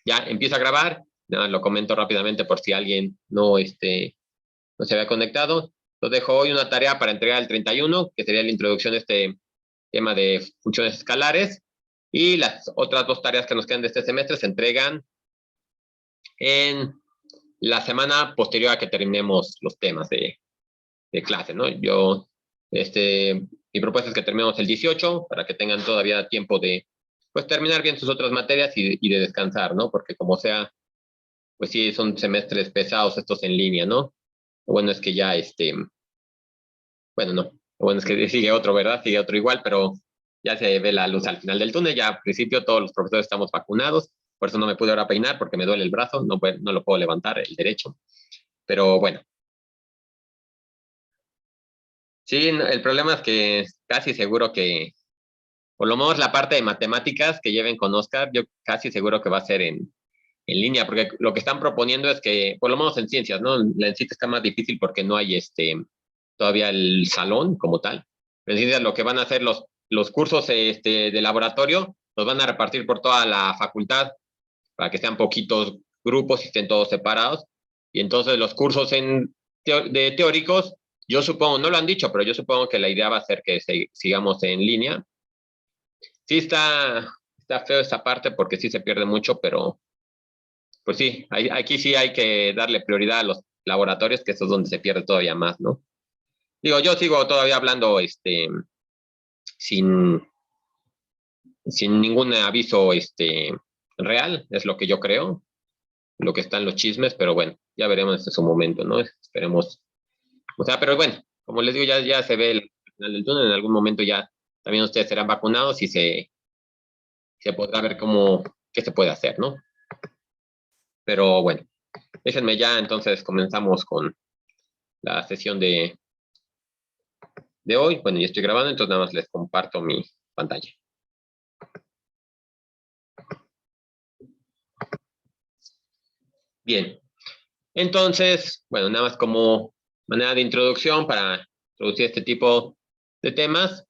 ya empiezo a grabar. Nada, lo comento rápidamente por si alguien no se había conectado. Lo dejo hoy una tarea para entregar el 31, que sería la introducción de este tema de funciones escalares. Y las otras dos tareas que nos quedan de este semestre se entregan en la semana posterior a que terminemos los temas de clase, ¿no? Mi propuesta es que terminemos el 18 para que tengan todavía tiempo de, pues, terminar bien sus otras materias y de descansar, ¿no? Porque como sea, pues sí, son semestres pesados estos en línea, ¿no? Lo bueno es que ya, bueno, no. Lo bueno es que sigue otro, ¿verdad? Sigue otro igual, pero ya se ve la luz al final del túnel. Ya al principio todos los profesores estamos vacunados. Por eso no me pude ahora peinar porque me duele el brazo. No lo puedo levantar, el derecho. Pero bueno. Sí, el problema es que casi seguro que, por lo menos la parte de matemáticas que lleven con Oscar, yo casi seguro que va a ser en línea, porque lo que están proponiendo es que, por lo menos en ciencias, ¿no? En ciencias está más difícil porque no hay todavía el salón como tal. En ciencias lo que van a hacer los cursos de laboratorio, los van a repartir por toda la facultad para que sean poquitos grupos y estén todos separados. Y entonces los cursos de teóricos, yo supongo, no lo han dicho, pero yo supongo que la idea va a ser que sigamos en línea. Sí está feo esta parte porque sí se pierde mucho, pero pues sí, aquí sí hay que darle prioridad a los laboratorios, que eso es donde se pierde todavía más, ¿no? Digo, yo sigo todavía hablando sin, sin ningún aviso real, es lo que yo creo, lo que están los chismes, pero bueno, ya veremos en su momento, ¿no? Esperemos. O sea, pero bueno, como les digo, ya se ve el final del túnel, en algún momento ya también ustedes serán vacunados y se podrá ver qué se puede hacer, ¿no? Pero bueno, déjenme ya, entonces comenzamos con la sesión de hoy. Bueno, ya estoy grabando, entonces nada más les comparto mi pantalla. Bien, entonces, bueno, nada más como manera de introducción para introducir este tipo de temas.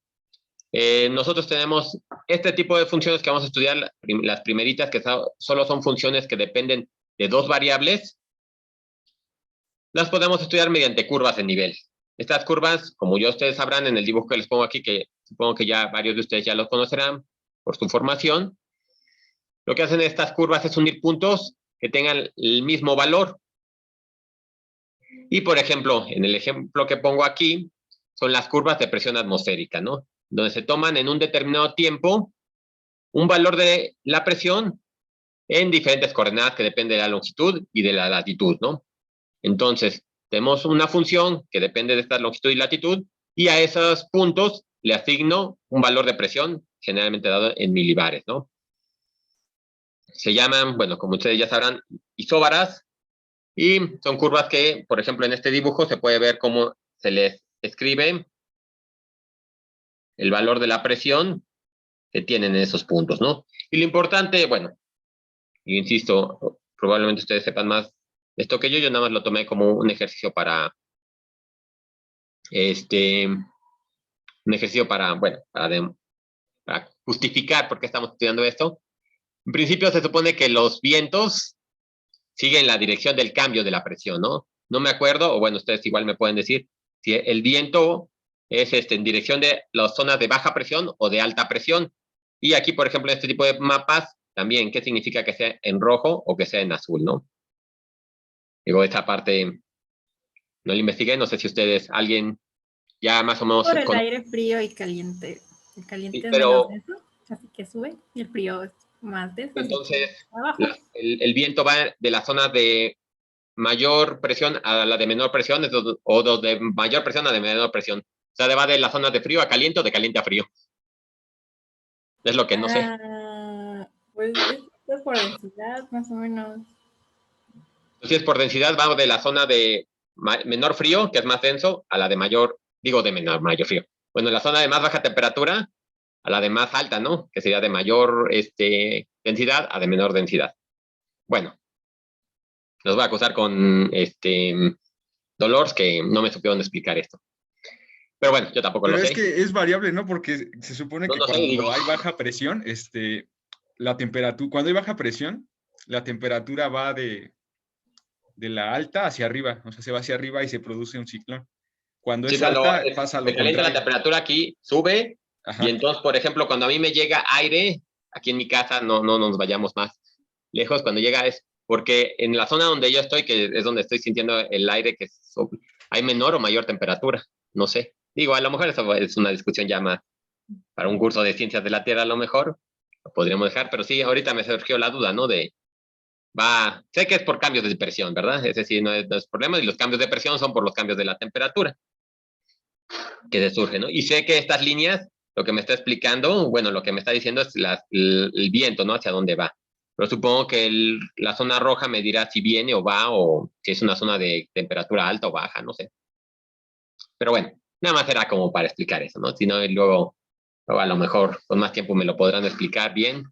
Nosotros tenemos este tipo de funciones que vamos a estudiar, las primeritas, que solo son funciones que dependen de dos variables. Las podemos estudiar mediante curvas de nivel. Estas curvas, como ya ustedes sabrán en el dibujo que les pongo aquí, que supongo que ya varios de ustedes ya los conocerán por su formación, lo que hacen estas curvas es unir puntos que tengan el mismo valor. Y, por ejemplo, en el ejemplo que pongo aquí, son las curvas de presión atmosférica, ¿no? Donde se toman en un determinado tiempo un valor de la presión en diferentes coordenadas que depende de la longitud y de la latitud, ¿no? Entonces, tenemos una función que depende de esta longitud y latitud, y a esos puntos le asigno un valor de presión, generalmente dado en milibares, ¿no? Se llaman, bueno, como ustedes ya sabrán, isóbaras, y son curvas que, por ejemplo, en este dibujo se puede ver cómo se les escribe el valor de la presión que tienen en esos puntos, ¿no? Y lo importante, bueno, yo insisto, probablemente ustedes sepan más esto que yo nada más lo tomé como un ejercicio para, bueno, para justificar por qué estamos estudiando esto. En principio se supone que los vientos siguen la dirección del cambio de la presión, ¿no? No me acuerdo, o bueno, ustedes igual me pueden decir si el viento es en dirección de las zonas de baja presión o de alta presión. Y aquí, por ejemplo, en este tipo de mapas, también, ¿qué significa que sea en rojo o que sea en azul, no? Digo, esta parte no la investigué, no sé si ustedes, alguien ya más o menos... Por el aire frío y caliente. El caliente sí, es pero, menos denso, así que sube, y el frío es más denso, así entonces, que abajo. el viento va de las zonas de mayor presión a la de menor presión, o de mayor presión a de menor presión. O sea, va de las zonas de frío a caliente o de caliente a frío. Es lo que no sé. Pues esto es por densidad, más o menos. Entonces, por densidad, vamos de la zona de menor frío, que es más denso, a la de mayor mayor frío. Bueno, la zona de más baja temperatura a la de más alta, ¿no? Que sería de mayor densidad a de menor densidad. Bueno, los voy a acusar con Dolores, que no me supieron explicar esto. Pero bueno, yo tampoco Pero lo es sé. que es variable, ¿no? Porque se supone que No sé, cuando hay baja presión, la temperatura, cuando hay baja presión, la temperatura va de la alta hacia arriba, o sea, se va hacia arriba y se produce un ciclón. Cuando Sí, es alta, se pasa lo calienta la contrario. temperatura aquí, sube, Ajá. y entonces, por ejemplo, cuando a mí me llega aire, aquí en mi casa, no nos vayamos más lejos, cuando llega es porque en la zona donde yo estoy, que es donde estoy sintiendo el aire, hay menor o mayor temperatura, no sé. Digo, a lo mejor eso es una discusión ya más para un curso de ciencias de la Tierra, a lo mejor, lo podríamos dejar, pero sí, ahorita me surgió la duda, ¿no? Sé que es por cambios de presión, ¿verdad? Es decir, no es problema, y los cambios de presión son por los cambios de la temperatura que se surge, ¿no? Y sé que estas líneas, lo que me está explicando, bueno, lo que me está diciendo es el viento, ¿no? Hacia dónde va. Pero supongo que la zona roja me dirá si viene o va, o si es una zona de temperatura alta o baja, no sé. Pero bueno, nada más era como para explicar eso, ¿no? Si no, luego a lo mejor con más tiempo me lo podrán explicar bien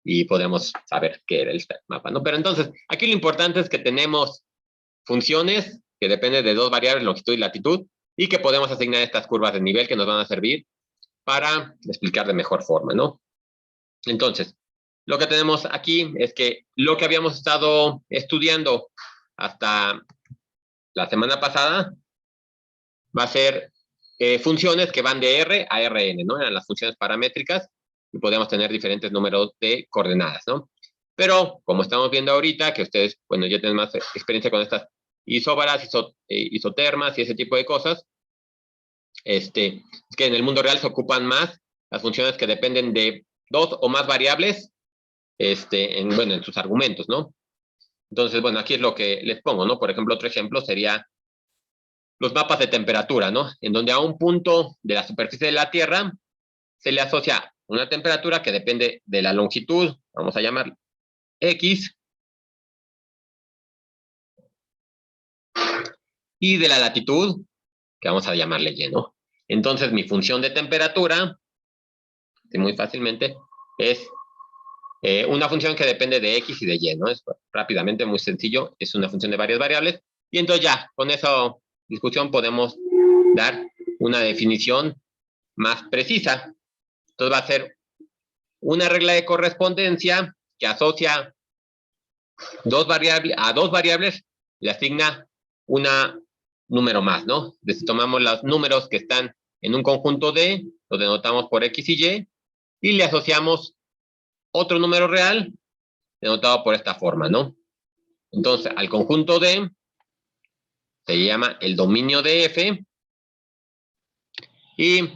y podremos saber qué era el mapa, ¿no? Pero entonces, aquí lo importante es que tenemos funciones que dependen de dos variables, longitud y latitud, y que podemos asignar estas curvas de nivel que nos van a servir para explicar de mejor forma, ¿no? Entonces, lo que tenemos aquí es que lo que habíamos estado estudiando hasta la semana pasada va a ser funciones que van de R a Rn, ¿no? Eran las funciones paramétricas y podemos tener diferentes números de coordenadas, ¿no? Pero, como estamos viendo ahorita, que ustedes, bueno, ya tienen más experiencia con estas isóbaras, isotermas y ese tipo de cosas, es que en el mundo real se ocupan más las funciones que dependen de dos o más variables, en sus argumentos, ¿no? Entonces, bueno, aquí es lo que les pongo, ¿no? Por ejemplo, otro ejemplo sería los mapas de temperatura, ¿no? En donde a un punto de la superficie de la Tierra se le asocia una temperatura que depende de la longitud, vamos a llamar X, y de la latitud, que vamos a llamarle Y, ¿no? Entonces, mi función de temperatura, muy fácilmente, es una función que depende de X y de Y, ¿no? Es rápidamente muy sencillo, es una función de varias variables, y entonces ya, con esa discusión podemos dar una definición más precisa. Entonces va a ser una regla de correspondencia que asocia a dos variables, le asigna un número más, ¿no? Entonces, tomamos los números que están en un conjunto D, los denotamos por X y Y le asociamos otro número real, denotado por esta forma, ¿no? Entonces, al conjunto D se llama el dominio de F, y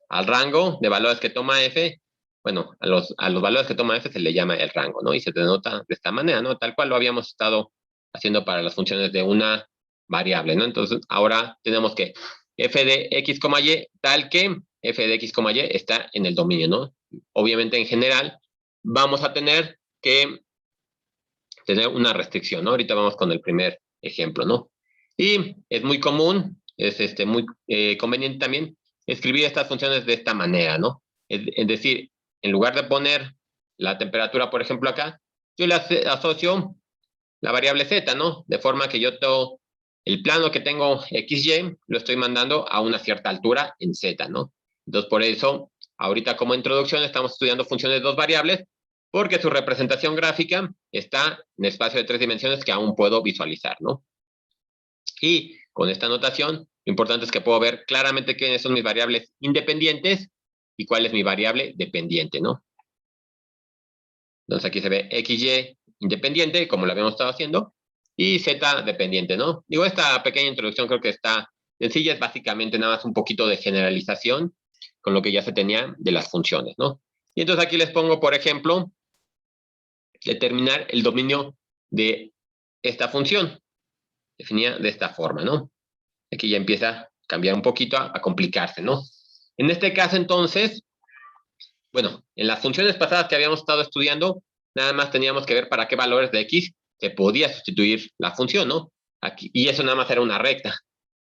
al rango de valores que toma F, bueno, a los valores que toma F se le llama el rango, ¿no? Y se denota de esta manera, ¿no? Tal cual lo habíamos estado haciendo para las funciones de una variable, ¿no? Entonces, ahora tenemos que f de x, y, tal que f de x, y está en el dominio, ¿no? Obviamente, en general, vamos a tener que tener una restricción, ¿no? Ahorita vamos con el primer ejemplo, ¿no? Y es muy común, es muy conveniente también escribir estas funciones de esta manera, ¿no? Es decir, en lugar de poner la temperatura, por ejemplo, acá, yo le asocio la variable z, ¿no? De forma que yo todo el plano que tengo xy lo estoy mandando a una cierta altura en z, ¿no? Entonces, por eso, ahorita como introducción estamos estudiando funciones de dos variables, porque su representación gráfica está en espacio de 3 dimensiones que aún puedo visualizar, ¿no? Y con esta notación, lo importante es que puedo ver claramente quiénes son mis variables independientes y cuál es mi variable dependiente, ¿no? Entonces aquí se ve XY independiente, como lo habíamos estado haciendo, y Z dependiente, ¿no? Digo, esta pequeña introducción creo que está sencilla, es básicamente nada más un poquito de generalización con lo que ya se tenía de las funciones, ¿no? Y entonces aquí les pongo, por ejemplo, determinar el dominio de esta función, definida de esta forma, ¿no? Aquí ya empieza a cambiar un poquito, a complicarse, ¿no? En este caso, entonces, bueno, en las funciones pasadas que habíamos estado estudiando, nada más teníamos que ver para qué valores de x se podía sustituir la función, ¿no? Aquí, y eso nada más era una recta.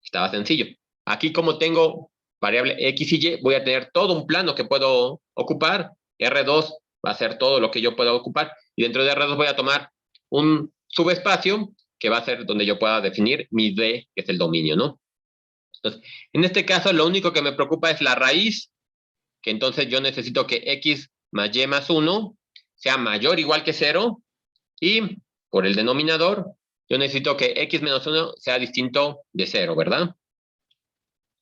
Estaba sencillo. Aquí, como tengo variable x y y, voy a tener todo un plano que puedo ocupar. R2 va a ser todo lo que yo pueda ocupar. Y dentro de R2 voy a tomar un subespacio que va a ser donde yo pueda definir mi D, que es el dominio, ¿no? Entonces, en este caso, lo único que me preocupa es la raíz, que entonces yo necesito que x más y más 1 sea mayor o igual que 0, Y por el denominador, yo necesito que x menos 1 sea distinto de 0, ¿verdad?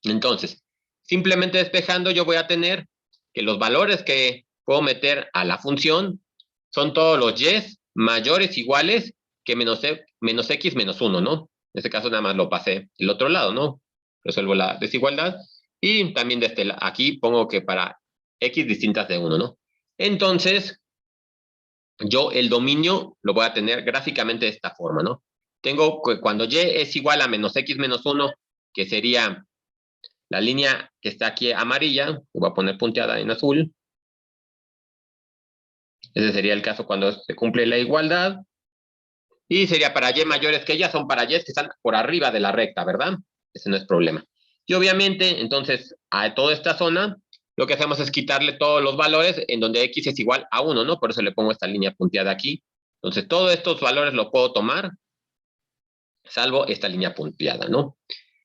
Entonces, simplemente despejando, yo voy a tener que los valores que puedo meter a la función son todos los y mayores iguales que menos x menos 1, ¿no? En este caso nada más lo pasé del otro lado, ¿no? Resuelvo la desigualdad. Y también desde aquí pongo que para x distintas de 1, ¿no? Entonces, yo el dominio lo voy a tener gráficamente de esta forma, ¿no? Tengo que cuando y es igual a menos x menos 1, que sería la línea que está aquí amarilla, voy a poner punteada en azul. Ese sería el caso cuando se cumple la igualdad. Y sería para y mayores que ya son para y que están por arriba de la recta, ¿verdad? Ese no es problema. Y obviamente, entonces, a toda esta zona, lo que hacemos es quitarle todos los valores en donde x es igual a 1, ¿no? Por eso le pongo esta línea punteada aquí. Entonces, todos estos valores los puedo tomar, salvo esta línea punteada, ¿no?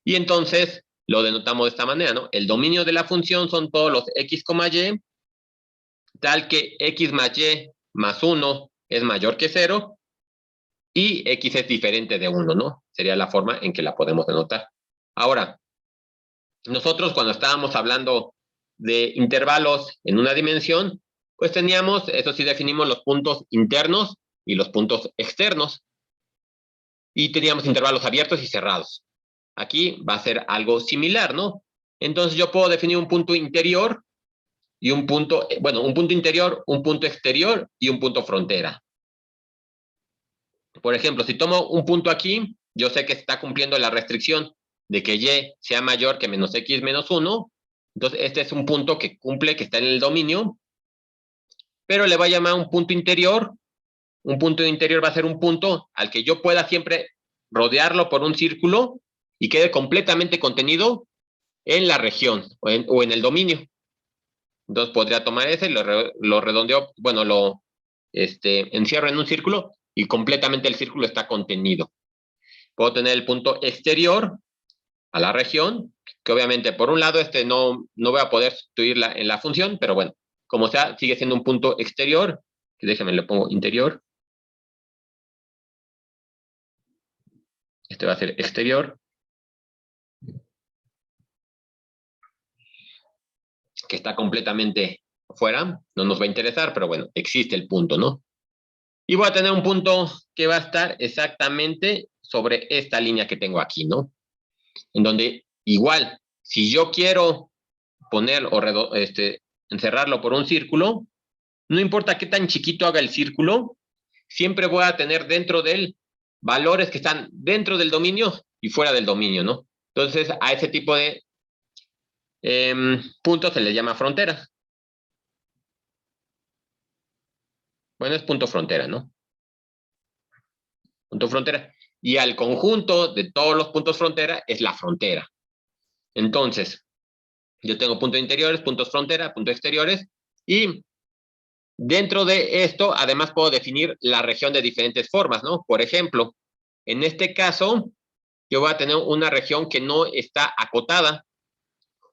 Y entonces, lo denotamos de esta manera, ¿no? El dominio de la función son todos los x, y, tal que x más y más 1 es mayor que 0, y x es diferente de 1, ¿no? Sería la forma en que la podemos denotar. Ahora, nosotros cuando estábamos hablando de intervalos en una dimensión, pues teníamos, eso sí definimos los puntos internos y los puntos externos. Y teníamos intervalos abiertos y cerrados. Aquí va a ser algo similar, ¿no? Entonces yo puedo definir un punto interior y un punto, bueno, un punto interior, un punto exterior y un punto frontera. Por ejemplo, si tomo un punto aquí, yo sé que está cumpliendo la restricción de que y sea mayor que menos x menos 1. Entonces, este es un punto que cumple, que está en el dominio. Pero le voy a llamar un punto interior. Un punto interior va a ser un punto al que yo pueda siempre rodearlo por un círculo y quede completamente contenido en la región o en el dominio. Entonces, podría tomar ese, lo redondeo, bueno, lo encierro en un círculo y completamente el círculo está contenido. Puedo tener el punto exterior a la región, que obviamente por un lado no voy a poder sustituirla en la función, pero bueno, como sea, sigue siendo un punto exterior, que déjenme le pongo interior. Este va a ser exterior. Que está completamente fuera, no nos va a interesar, pero bueno, existe el punto, ¿no? Y voy a tener un punto que va a estar exactamente sobre esta línea que tengo aquí, ¿no? En donde igual, si yo quiero poner o encerrarlo por un círculo, no importa qué tan chiquito haga el círculo, siempre voy a tener dentro de él valores que están dentro del dominio y fuera del dominio, ¿no? Entonces, a ese tipo de puntos se les llama frontera. Bueno, es punto frontera, ¿no? Punto frontera. Y al conjunto de todos los puntos frontera es la frontera. Entonces, yo tengo puntos interiores, puntos frontera, puntos exteriores, y dentro de esto, además puedo definir la región de diferentes formas, ¿no? Por ejemplo, en este caso, yo voy a tener una región que no está acotada.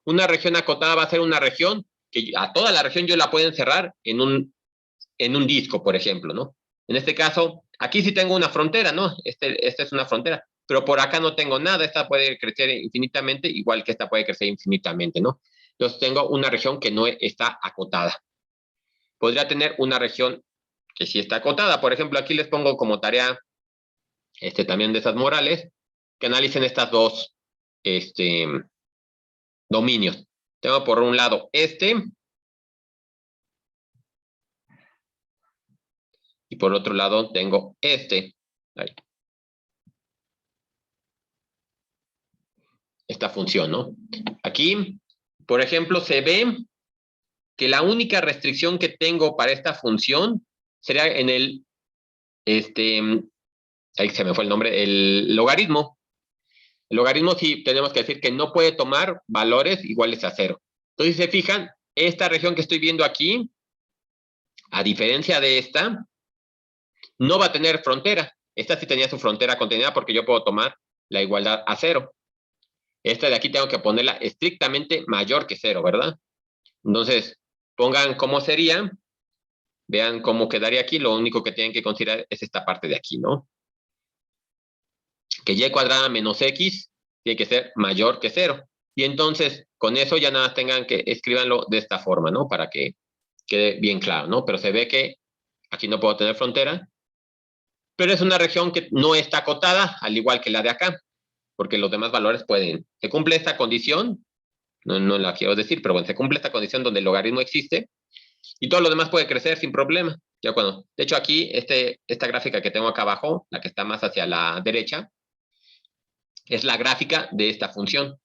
Una región acotada va a ser una región que a toda la región yo la puedo encerrar en un disco, por ejemplo, ¿no? En este caso, aquí sí tengo una frontera, ¿no? Esta es una frontera, pero por acá no tengo nada. Esta puede crecer infinitamente, igual que esta puede crecer infinitamente, ¿no? Entonces tengo una región que no está acotada. Podría tener una región que sí está acotada. Por ejemplo, aquí les pongo como tarea también de esas morales, que analicen estas dos dominios. Tengo por un lado y por otro lado tengo ahí. Esta función, ¿no? Aquí, por ejemplo, se ve que la única restricción que tengo para esta función sería en el, ahí se me fue el nombre, el logaritmo. El logaritmo sí tenemos que decir que no puede tomar valores iguales a 0. Entonces, si se fijan, esta región que estoy viendo aquí, a diferencia de esta, no va a tener frontera. Esta sí tenía su frontera contenida porque yo puedo tomar la igualdad a 0. Esta de aquí tengo que ponerla estrictamente mayor que 0, ¿verdad? Entonces, pongan cómo sería. vean cómo quedaría aquí. Lo único que tienen que considerar es esta parte de aquí, ¿no? Que y cuadrada menos x tiene que ser mayor que 0. Y entonces, con eso ya nada más tengan que escribanlo de esta forma, ¿no? Para que quede bien claro, ¿no? Pero se ve que aquí no puedo tener frontera, pero es una región que no está acotada, al igual que la de acá, porque los demás valores pueden. Se cumple esta condición, no la quiero decir, pero bueno, se cumple esta condición donde el logaritmo existe, y todo lo demás puede crecer sin problema. Ya cuando, de hecho aquí, esta gráfica que tengo acá abajo, la que está más hacia la derecha, es la gráfica de esta función.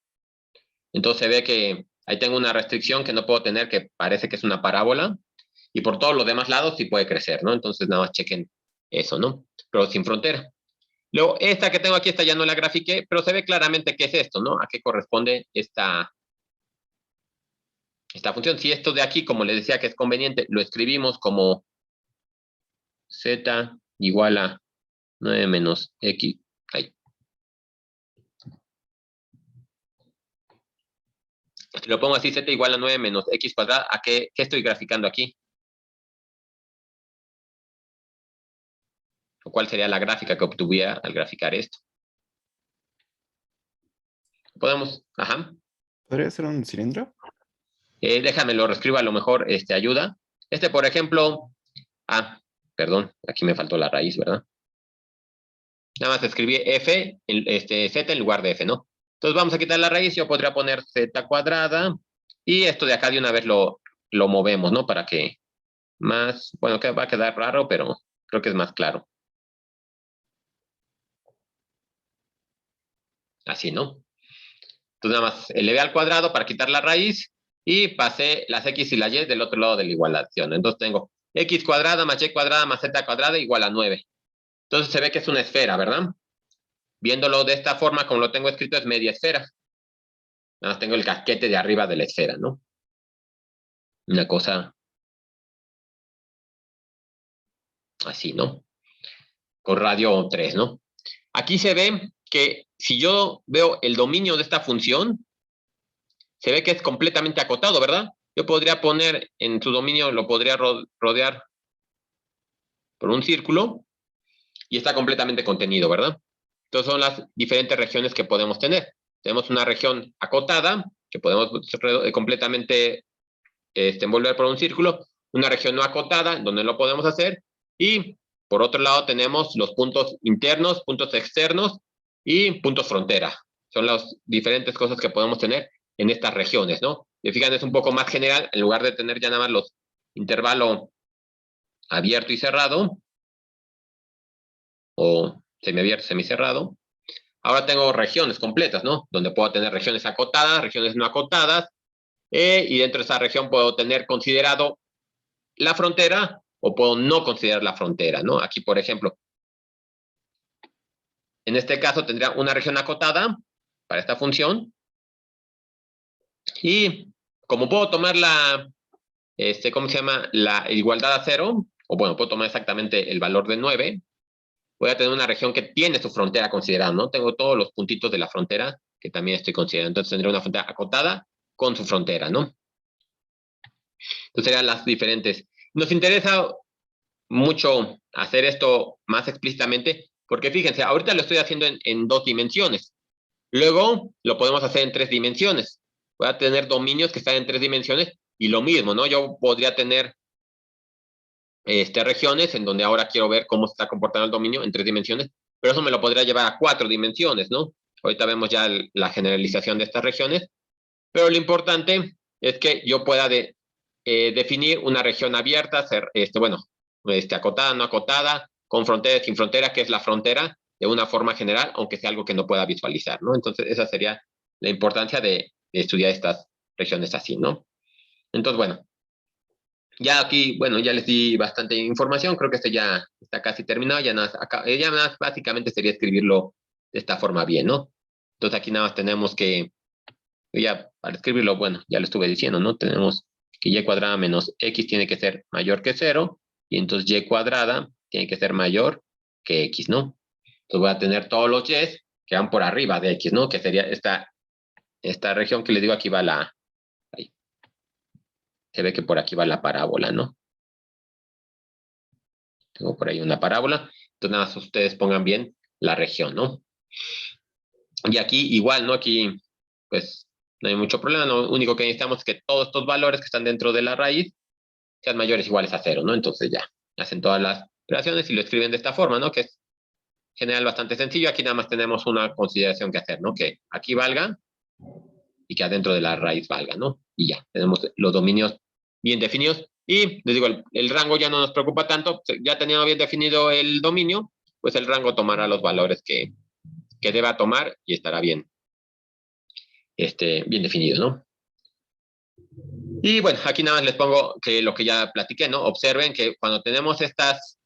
Entonces se ve que ahí tengo una restricción que no puedo tener, que parece que es una parábola, y por todos los demás lados sí puede crecer, ¿no? Entonces nada más chequen eso, ¿no? Pero sin frontera. Luego, esta que tengo aquí, esta ya no la grafiqué, pero se ve claramente qué es esto, ¿no? A qué corresponde esta función. Si esto de aquí, como les decía que es conveniente, lo escribimos como z igual a 9 menos x. Ahí. Si lo pongo así, z igual a 9 menos x cuadrada, ¿a qué estoy graficando aquí? ¿O cuál sería la gráfica que obtuviera al graficar esto? Podemos, ajá. ¿Podría ser un cilindro? Déjame lo reescribo, a lo mejor ayuda. Por ejemplo, perdón, aquí me faltó la raíz, ¿verdad? Nada más escribí f, z en lugar de f, ¿no? Entonces vamos a quitar la raíz, yo podría poner z cuadrada, y esto de acá de una vez lo movemos, ¿no? Para que más, bueno, que va a quedar raro, pero creo que es más claro. Así, ¿no? Entonces nada más elevé al cuadrado para quitar la raíz, y pasé las x y la y del otro lado de la igualación. Entonces tengo x cuadrada más y cuadrada más z cuadrada igual a 9. Entonces se ve que es una esfera, ¿verdad? Viéndolo de esta forma, como lo tengo escrito, es media esfera. Nada más tengo el casquete de arriba de la esfera, ¿no? Una cosa así, ¿no? Con radio 3, ¿no? Aquí se ve que si yo veo el dominio de esta función, se ve que es completamente acotado, ¿verdad? Yo podría poner en su dominio, lo podría rodear por un círculo, y está completamente contenido, ¿verdad? Entonces son las diferentes regiones que podemos tener. Tenemos una región acotada, que podemos completamente envolver por un círculo, una región no acotada, donde lo podemos hacer, y por otro lado tenemos los puntos internos, puntos externos y puntos frontera. Son las diferentes cosas que podemos tener en estas regiones, ¿no? Y fíjense, es un poco más general, en lugar de tener ya nada más los intervalos abierto y cerrado, o semiabierto, semicerrado. Ahora tengo regiones completas, ¿no? Donde puedo tener regiones acotadas, regiones no acotadas, y dentro de esa región puedo tener considerado la frontera o puedo no considerar la frontera, ¿no? Aquí, por ejemplo, en este caso tendría una región acotada para esta función, y como puedo tomar ¿cómo se llama? La igualdad a 0, o bueno, puedo tomar exactamente el valor de 9, voy a tener una región que tiene su frontera considerada, ¿no? Tengo todos los puntitos de la frontera que también estoy considerando. Entonces tendré una frontera acotada con su frontera, ¿no? Entonces serían las diferentes. Nos interesa mucho hacer esto más explícitamente, porque fíjense, ahorita lo estoy haciendo en 2 dimensiones. Luego lo podemos hacer en 3 dimensiones. Voy a tener dominios que están en 3 dimensiones, y lo mismo, ¿no? Yo podría tener regiones en donde ahora quiero ver cómo se está comportando el dominio en 3 dimensiones, pero eso me lo podría llevar a 4 dimensiones, ¿no? Ahorita vemos ya la generalización de estas regiones, pero lo importante es que yo pueda definir una región abierta, acotada, no acotada, con frontera, sin frontera, que es la frontera, de una forma general, aunque sea algo que no pueda visualizar, ¿no? Entonces esa sería la importancia de estudiar estas regiones así, ¿no? Entonces, bueno, ya aquí, bueno, ya les di bastante información, creo que este ya está casi terminado, ya nada más básicamente sería escribirlo de esta forma bien, ¿no? Entonces aquí nada más tenemos que, ya para escribirlo, bueno, ya lo estuve diciendo, ¿no? Tenemos que y cuadrada menos x tiene que ser mayor que 0, y entonces y cuadrada tiene que ser mayor que x, ¿no? Entonces voy a tener todos los y's que van por arriba de x, ¿no? Que sería esta región que les digo, aquí va ahí. Se ve que por aquí va la parábola, ¿no? Tengo por ahí una parábola. Entonces nada más ustedes pongan bien la región, ¿no? Y aquí igual, ¿no? Aquí, pues, no hay mucho problema. Lo único que necesitamos es que todos estos valores que están dentro de la raíz sean mayores o iguales a 0, ¿no? Entonces ya, hacen todas las operaciones y lo escriben de esta forma, ¿no? Que es en general bastante sencillo. Aquí nada más tenemos una consideración que hacer, ¿no? Que aquí valga y que adentro de la raíz valga, ¿no? Y ya, tenemos los dominios bien definidos. Y les digo, el rango ya no nos preocupa tanto. Ya teniendo bien definido el dominio, pues el rango tomará los valores que deba tomar y estará bien, bien definido, ¿no? Y bueno, aquí nada más les pongo que lo que ya platiqué, ¿no? Observen que cuando tenemos estas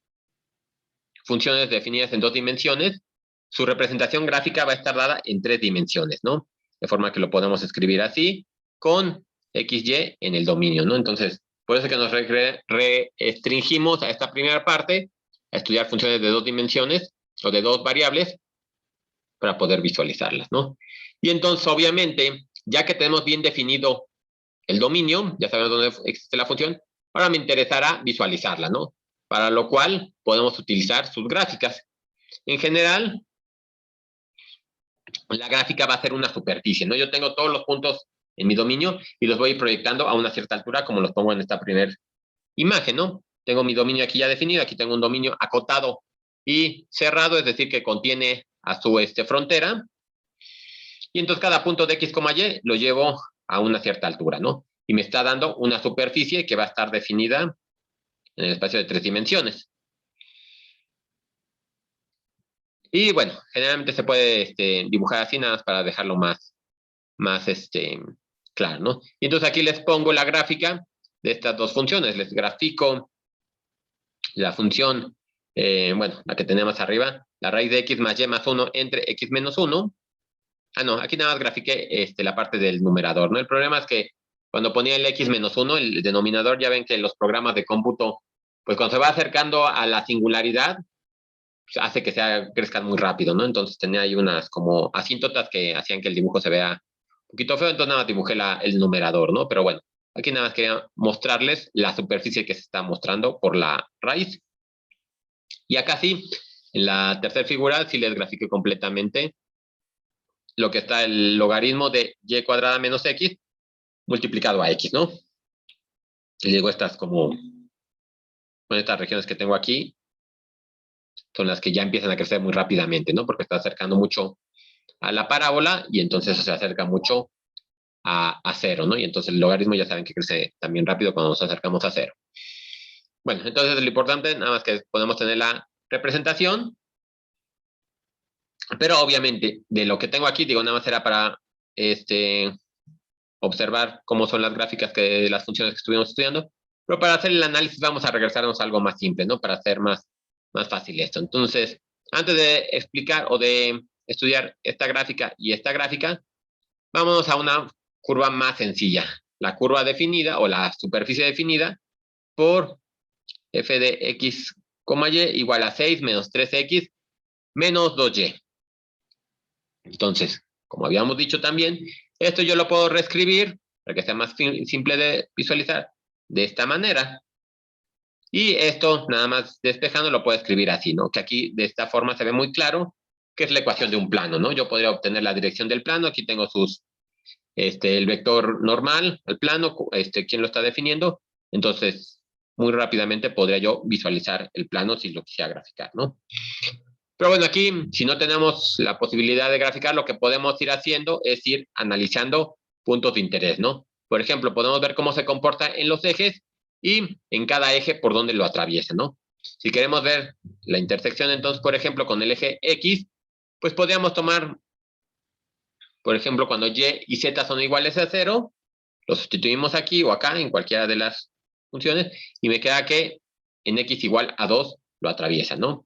funciones definidas en 2 dimensiones, su representación gráfica va a estar dada en 3 dimensiones, ¿no? De forma que lo podemos escribir así, con XY en el dominio, ¿no? Entonces, por eso es que nos restringimos a esta primera parte, a estudiar funciones de 2 dimensiones, o de 2 variables, para poder visualizarlas, ¿no? Y entonces, obviamente, ya que tenemos bien definido el dominio, ya sabemos dónde existe la función, ahora me interesará visualizarla, ¿no? Para lo cual podemos utilizar sus gráficas. En general, la gráfica va a ser una superficie, ¿no? Yo tengo todos los puntos en mi dominio y los voy proyectando a una cierta altura, como los pongo en esta primera imagen, ¿no? Tengo mi dominio aquí ya definido, aquí tengo un dominio acotado y cerrado, es decir, que contiene a su frontera. Y entonces cada punto de X, Y lo llevo a una cierta altura, ¿no? Y me está dando una superficie que va a estar definida en el espacio de 3 dimensiones. Y bueno, generalmente se puede dibujar así nada más para dejarlo más claro, ¿no? Y entonces aquí les pongo la gráfica de estas 2 funciones. Les grafico la función, bueno, la que tenemos arriba, la raíz de X más Y más 1 entre X menos 1. Ah, no, aquí nada más grafiqué la parte del numerador, ¿no? El problema es que cuando ponía el X menos 1, el denominador, ya ven que los programas de cómputo, pues cuando se va acercando a la singularidad, pues hace que crezcan muy rápido, ¿no? Entonces tenía ahí unas como asíntotas que hacían que el dibujo se vea un poquito feo, entonces nada más dibujé el numerador, ¿no? Pero bueno, aquí nada más quería mostrarles la superficie que se está mostrando por la raíz. Y acá sí, en la tercera figura, sí les grafiqué completamente lo que está el logaritmo de y cuadrada menos x multiplicado a x, ¿no? Y digo, estas estas regiones que tengo aquí son las que ya empiezan a crecer muy rápidamente, ¿no? Porque está acercando mucho a la parábola y entonces eso se acerca mucho a 0, ¿no? Y entonces el logaritmo ya saben que crece también rápido cuando nos acercamos a 0. Bueno, entonces lo importante, nada más que podemos tener la representación, pero obviamente de lo que tengo aquí, digo, nada más era para observar cómo son las gráficas de las funciones que estuvimos estudiando, pero para hacer el análisis vamos a regresarnos a algo más simple, ¿no? Para hacer más fácil esto. Entonces, antes de explicar o de estudiar esta gráfica y esta gráfica, vámonos a una curva más sencilla. La curva definida o la superficie definida por f de x, y igual a 6 menos 3x menos 2y. Entonces, como habíamos dicho también, esto yo lo puedo reescribir para que sea más simple de visualizar de esta manera. Y esto, nada más despejando, lo puedo escribir así, ¿no? Que aquí de esta forma se ve muy claro que es la ecuación de un plano, ¿no? Yo podría obtener la dirección del plano. Aquí tengo el vector normal al plano, quién lo está definiendo. Entonces, muy rápidamente podría yo visualizar el plano si lo quisiera graficar, ¿no? Pero bueno, aquí, si no tenemos la posibilidad de graficar, lo que podemos ir haciendo es ir analizando puntos de interés, ¿no? Por ejemplo, podemos ver cómo se comporta en los ejes y en cada eje por donde lo atraviesa, ¿no? Si queremos ver la intersección, entonces, por ejemplo, con el eje X, pues podríamos tomar, por ejemplo, cuando Y y Z son iguales a 0, lo sustituimos aquí o acá, en cualquiera de las funciones, y me queda que en X igual a 2 lo atraviesa, ¿no?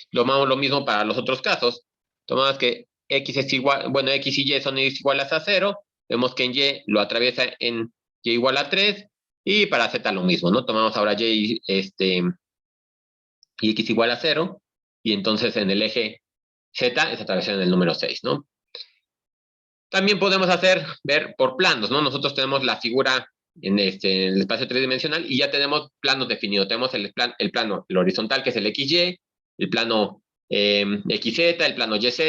Tomamos lo mismo para los otros casos. Tomamos que X es igual, bueno, X y Y son iguales a 0. Vemos que en Y lo atraviesa en Y igual a 3. Y para Z lo mismo, ¿no? Tomamos ahora Y, y X igual a 0. Y entonces en el eje Z es atravesado en el número 6, ¿no? También podemos ver por planos, ¿no? Nosotros tenemos la figura en el espacio tridimensional y ya tenemos planos definidos. Tenemos el plano, el horizontal, que es el XY, el plano XZ, el plano YZ,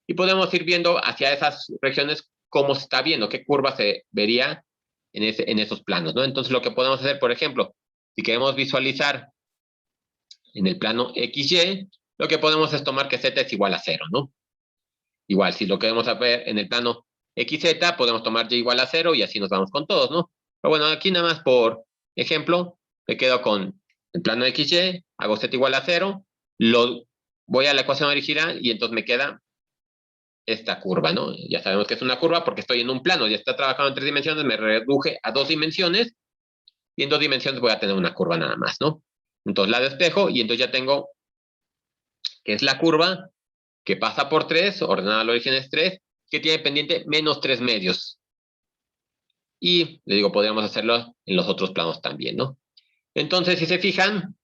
y podemos ir viendo hacia esas regiones cómo se está viendo, qué curva se vería en esos planos, ¿no? Entonces, lo que podemos hacer, por ejemplo, si queremos visualizar en el plano XY, lo que podemos es tomar que Z es igual a 0, ¿no? Igual, si lo queremos ver en el plano XZ, podemos tomar Y igual a 0 y así nos vamos con todos, ¿no? Pero bueno, aquí nada más por ejemplo, me quedo con el plano XY, hago Z igual a 0, voy a la ecuación original y entonces me queda esta curva, ¿no? Ya sabemos que es una curva porque estoy en un plano, ya está trabajando en 3 dimensiones, me reduje a 2 dimensiones y en 2 dimensiones voy a tener una curva nada más, ¿no? Entonces la despejo y entonces ya tengo que es la curva que pasa por 3, ordenada al origen es 3, que tiene pendiente menos 3 medios. Y, le digo, podríamos hacerlo en los otros planos también, ¿no? Entonces, si se fijan,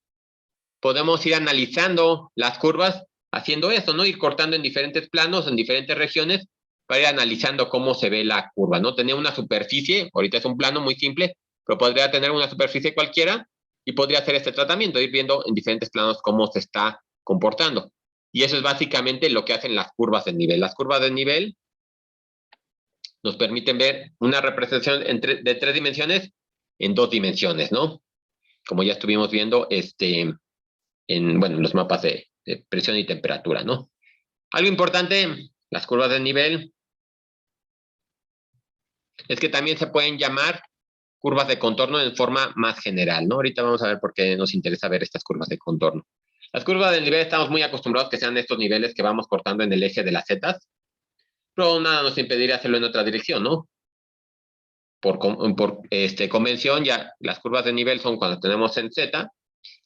podemos ir analizando las curvas haciendo esto, ¿no? Ir cortando en diferentes planos, en diferentes regiones, para ir analizando cómo se ve la curva, ¿no? Tenía una superficie, ahorita es un plano muy simple, pero podría tener una superficie cualquiera y podría hacer este tratamiento, ir viendo en diferentes planos cómo se está comportando. Y eso es básicamente lo que hacen las curvas de nivel. Las curvas de nivel nos permiten ver una representación de 3 dimensiones en 2 dimensiones, ¿no? Como ya estuvimos viendo en los mapas de presión y temperatura, ¿no? Algo importante, las curvas de nivel, es que también se pueden llamar curvas de contorno en forma más general, ¿no? Ahorita vamos a ver por qué nos interesa ver estas curvas de contorno. Las curvas de nivel estamos muy acostumbrados que sean estos niveles que vamos cortando en el eje de las zetas, pero nada nos impediría hacerlo en otra dirección, ¿no? Por convención, ya las curvas de nivel son cuando tenemos en Z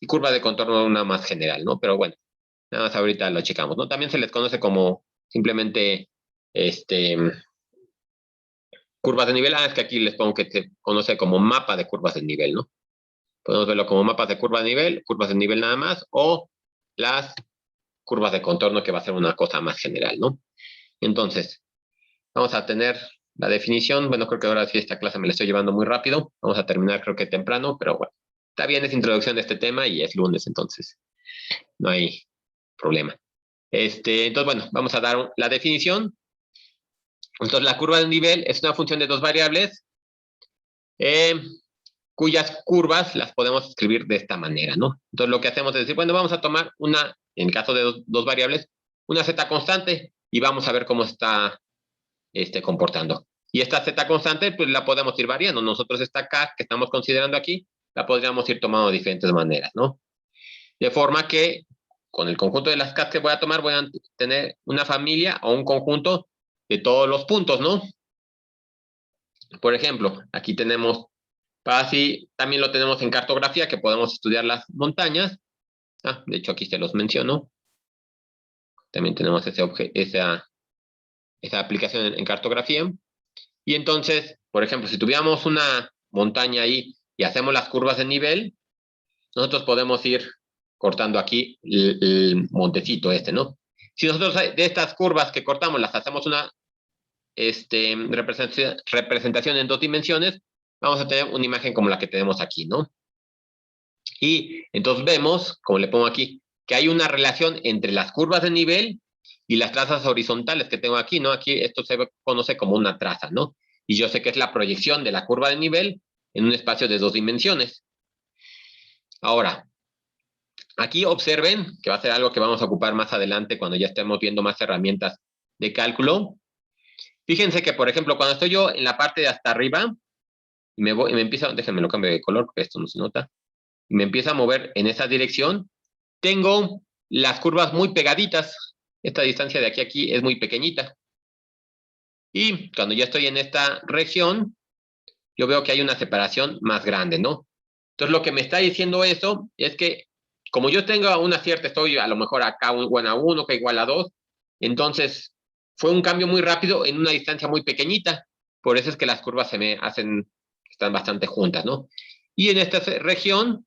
y curva de contorno una más general, ¿no? Pero bueno, nada más ahorita lo checamos, ¿no? También se les conoce como simplemente curvas de nivel. Es que aquí les pongo que se conoce como mapa de curvas de nivel, ¿no? Podemos verlo como mapas de curva de nivel nada más, o las curvas de contorno, que va a ser una cosa más general, ¿no? Entonces, vamos a tener la definición. Bueno, creo que ahora sí esta clase me la estoy llevando muy rápido. Vamos a terminar creo que temprano, pero bueno. Está bien, es introducción de este tema y es lunes, entonces no hay problema. Entonces, bueno, vamos a dar la definición. Entonces, la curva de nivel es una función de 2 variables, cuyas curvas las podemos escribir de esta manera, ¿no? Entonces, lo que hacemos es decir, bueno, vamos a tomar una, en el caso de dos variables, una z constante y vamos a ver cómo está comportando. Y esta z constante, pues la podemos ir variando. Nosotros esta k que estamos considerando aquí, la podríamos ir tomando de diferentes maneras, ¿no? De forma que con el conjunto de las k que voy a tomar, voy a tener una familia o un conjunto de todos los puntos, ¿no? Por ejemplo, aquí tenemos, así también lo tenemos en cartografía, que podemos estudiar las montañas. De hecho, aquí se los menciono. También tenemos esa aplicación en cartografía. Y entonces, por ejemplo, si tuviéramos una montaña ahí y hacemos las curvas de nivel, nosotros podemos ir cortando aquí el montecito ¿no? Si nosotros de estas curvas que cortamos las hacemos una representación en 2 dimensiones, vamos a tener una imagen como la que tenemos aquí, ¿no? Y entonces vemos, como le pongo aquí, que hay una relación entre las curvas de nivel y las trazas horizontales que tengo aquí, ¿no? Aquí esto se conoce como una traza, ¿no? Y yo sé que es la proyección de la curva de nivel en un espacio de 2 dimensiones. Ahora, aquí observen, que va a ser algo que vamos a ocupar más adelante cuando ya estemos viendo más herramientas de cálculo. Fíjense que, por ejemplo, cuando estoy yo en la parte de hasta arriba, y me empieza, déjenme lo cambio de color, porque esto no se nota, y me empieza a mover en esa dirección, tengo las curvas muy pegaditas. Esta distancia de aquí a aquí es muy pequeñita. Y cuando ya estoy en esta región, yo veo que hay una separación más grande, ¿no? Entonces, lo que me está diciendo eso es que, como yo tengo una cierta, estoy a lo mejor acá igual a 1, que igual a 2, entonces fue un cambio muy rápido en una distancia muy pequeñita. Por eso es que las curvas se me hacen, están bastante juntas, ¿no? Y en esta región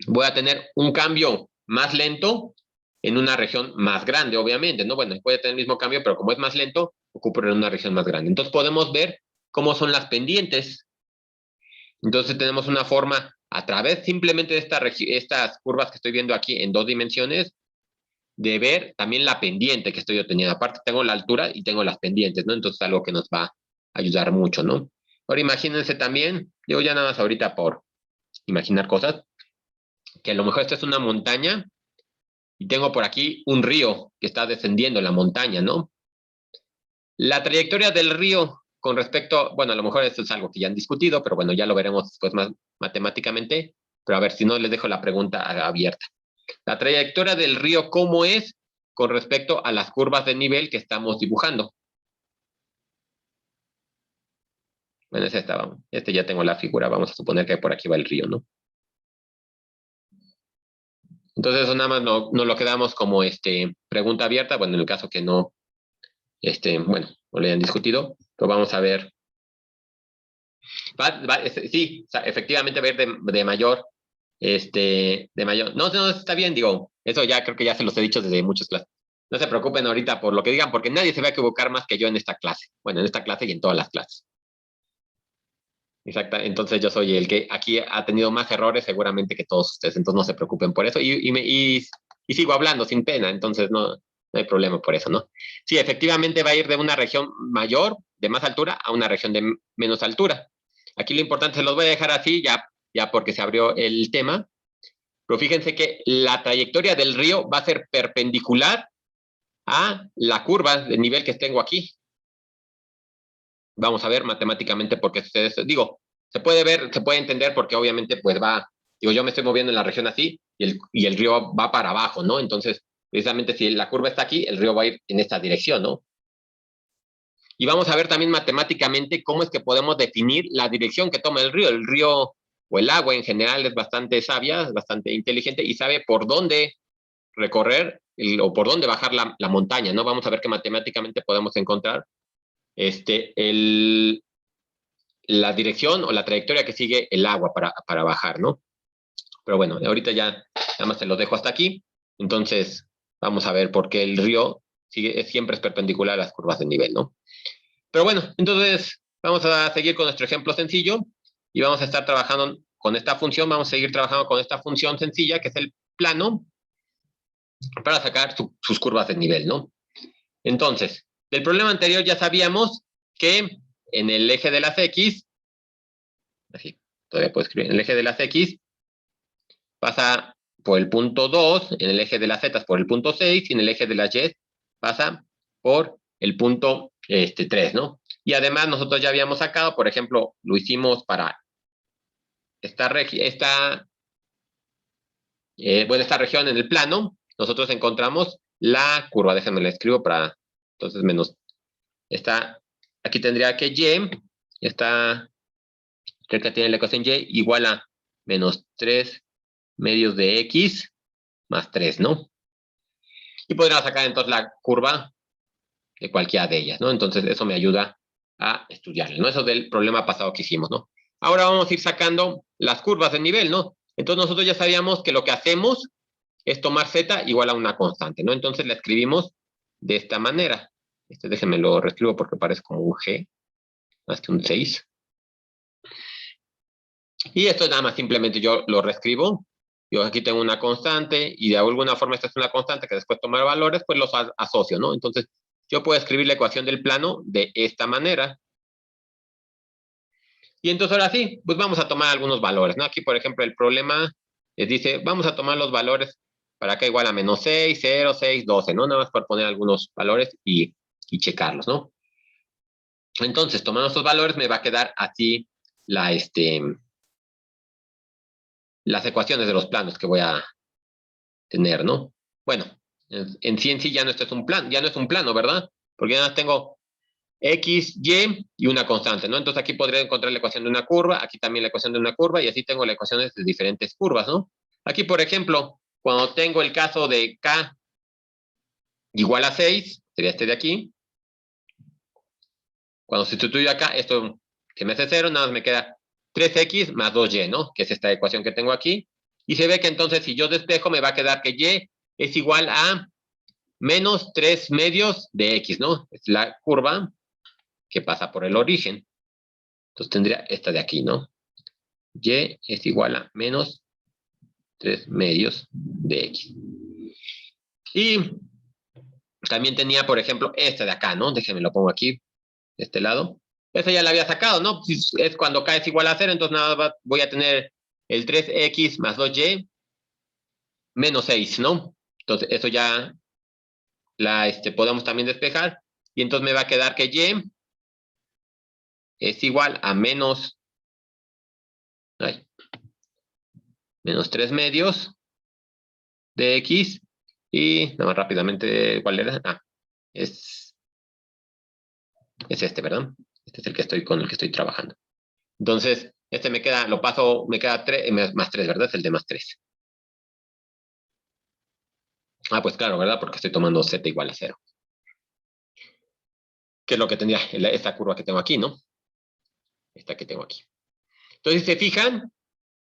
voy a tener un cambio más lento en una región más grande, obviamente, ¿no? Bueno, puede tener el mismo cambio, pero como es más lento, ocurre en una región más grande. Entonces podemos ver cómo son las pendientes. Entonces tenemos una forma a través simplemente de estas curvas que estoy viendo aquí en 2 dimensiones, de ver también la pendiente que estoy obteniendo. Aparte tengo la altura y tengo las pendientes, ¿no? Entonces algo que nos va a ayudar mucho, ¿no? Ahora imagínense también, digo ya nada más ahorita por imaginar cosas, que a lo mejor esta es una montaña y tengo por aquí un río que está descendiendo la montaña, ¿no? La trayectoria del río con respecto, bueno, a lo mejor esto es algo que ya han discutido, pero bueno, ya lo veremos después más matemáticamente, pero a ver, si no, les dejo la pregunta abierta. La trayectoria del río, ¿cómo es con respecto a las curvas de nivel que estamos dibujando? Bueno, es esta, vamos. Ya tengo la figura, vamos a suponer que por aquí va el río, ¿no? Entonces eso nada más no lo quedamos como pregunta abierta, bueno, en el caso que no, bueno, no lo hayan discutido, pero vamos a ver. Sí, o sea, efectivamente va a ir de mayor, de mayor. No, está bien, digo, eso ya creo que ya se los he dicho desde muchas clases. No se preocupen ahorita por lo que digan, porque nadie se va a equivocar más que yo en esta clase. Bueno, en esta clase y en todas las clases. Exacto, entonces yo soy el que aquí ha tenido más errores seguramente que todos ustedes, entonces no se preocupen por eso y sigo hablando sin pena, entonces no hay problema por eso, ¿no? Sí, efectivamente va a ir de una región mayor, de más altura, a una región de menos altura. Aquí lo importante, se los voy a dejar así ya porque se abrió el tema, pero fíjense que la trayectoria del río va a ser perpendicular a la curva de nivel que tengo aquí. Vamos a ver matemáticamente por qué sucede esto. Digo, se puede ver, se puede entender porque obviamente pues yo me estoy moviendo en la región así y el río va para abajo, ¿no? Entonces, precisamente si la curva está aquí, el río va a ir en esta dirección, ¿no? Y vamos a ver también matemáticamente cómo es que podemos definir la dirección que toma el río. El río o el agua en general es bastante sabia, es bastante inteligente y sabe por dónde recorrer o por dónde bajar la montaña, ¿no? Vamos a ver que matemáticamente podemos encontrar la dirección o la trayectoria que sigue el agua para bajar, ¿no? Pero bueno, ahorita ya nada más se los dejo hasta aquí. Entonces, vamos a ver por qué el río siempre es perpendicular a las curvas de nivel, ¿no? Pero bueno, entonces vamos a seguir con nuestro ejemplo sencillo y vamos a estar trabajando con esta función, vamos a seguir trabajando con esta función sencilla que es el plano para sacar sus curvas de nivel, ¿no? Entonces, del problema anterior ya sabíamos que en el eje de las X, así, todavía puedo escribir, en el eje de las X pasa por el punto 2, en el eje de las Z por el punto 6 y en el eje de las Y pasa por el punto 3, ¿no? Y además nosotros ya habíamos sacado, por ejemplo, lo hicimos para esta región en el plano, nosotros encontramos la curva, déjenme la escribo para, entonces menos, aquí tendría que Y, cerca tiene la ecuación Y igual a menos 3 medios de X más 3, ¿no? Y podría sacar entonces la curva de cualquiera de ellas, ¿no? Entonces eso me ayuda a estudiarlo, ¿no? Eso del problema pasado que hicimos, ¿no? Ahora vamos a ir sacando las curvas de nivel, ¿no? Entonces nosotros ya sabíamos que lo que hacemos es tomar Z igual a una constante, ¿no? Entonces la escribimos de esta manera. Déjenme lo reescribo porque parece como un G, más que un 6. Y esto nada más simplemente yo lo reescribo. Yo aquí tengo una constante y de alguna forma esta es una constante que después tomar valores, pues los asocio, ¿no? Entonces yo puedo escribir la ecuación del plano de esta manera. Y entonces ahora sí, pues vamos a tomar algunos valores, ¿no? Aquí, por ejemplo, el problema les dice, vamos a tomar los valores para acá igual a menos 6, 0, 6, 12, ¿no? Nada más por poner algunos valores y checarlos, ¿no? Entonces, tomando estos valores me va a quedar así las ecuaciones de los planos que voy a tener, ¿no? Bueno, en sí ya no es un plan, ya no es un plano, ¿verdad? Porque ya tengo X, Y y una constante, ¿no? Entonces aquí podría encontrar la ecuación de una curva, aquí también la ecuación de una curva y así tengo las ecuaciones de diferentes curvas, ¿no? Aquí, por ejemplo, cuando tengo el caso de K igual a 6, sería este de aquí. Cuando sustituyo acá, esto se me hace 0, nada más me queda 3X más 2Y, ¿no? Que es esta ecuación que tengo aquí. Y se ve que entonces si yo despejo me va a quedar que Y es igual a menos 3 medios de X, ¿no? Es la curva que pasa por el origen. Entonces tendría esta de aquí, ¿no? y es igual a menos 3 medios de x. Y también tenía, por ejemplo, este de acá, ¿no? Déjenme lo pongo aquí, de este lado. Esa ya la había sacado, ¿no? Es cuando k es igual a 0, entonces nada más voy a tener el 3x más 2y menos 6, ¿no? Entonces eso ya podemos también despejar. Y entonces me va a quedar que y es igual a menos 3 medios de x. Y nada más rápidamente, ¿cuál era? Es este, ¿verdad? Este es el que estoy con el que estoy trabajando. Entonces, este me queda, lo paso, me queda 3, más 3, ¿verdad? Es el de más 3. Pues claro, ¿verdad? Porque estoy tomando z igual a 0. Que es lo que tendría esta curva que tengo aquí, ¿no? Esta que tengo aquí. Entonces, si se fijan,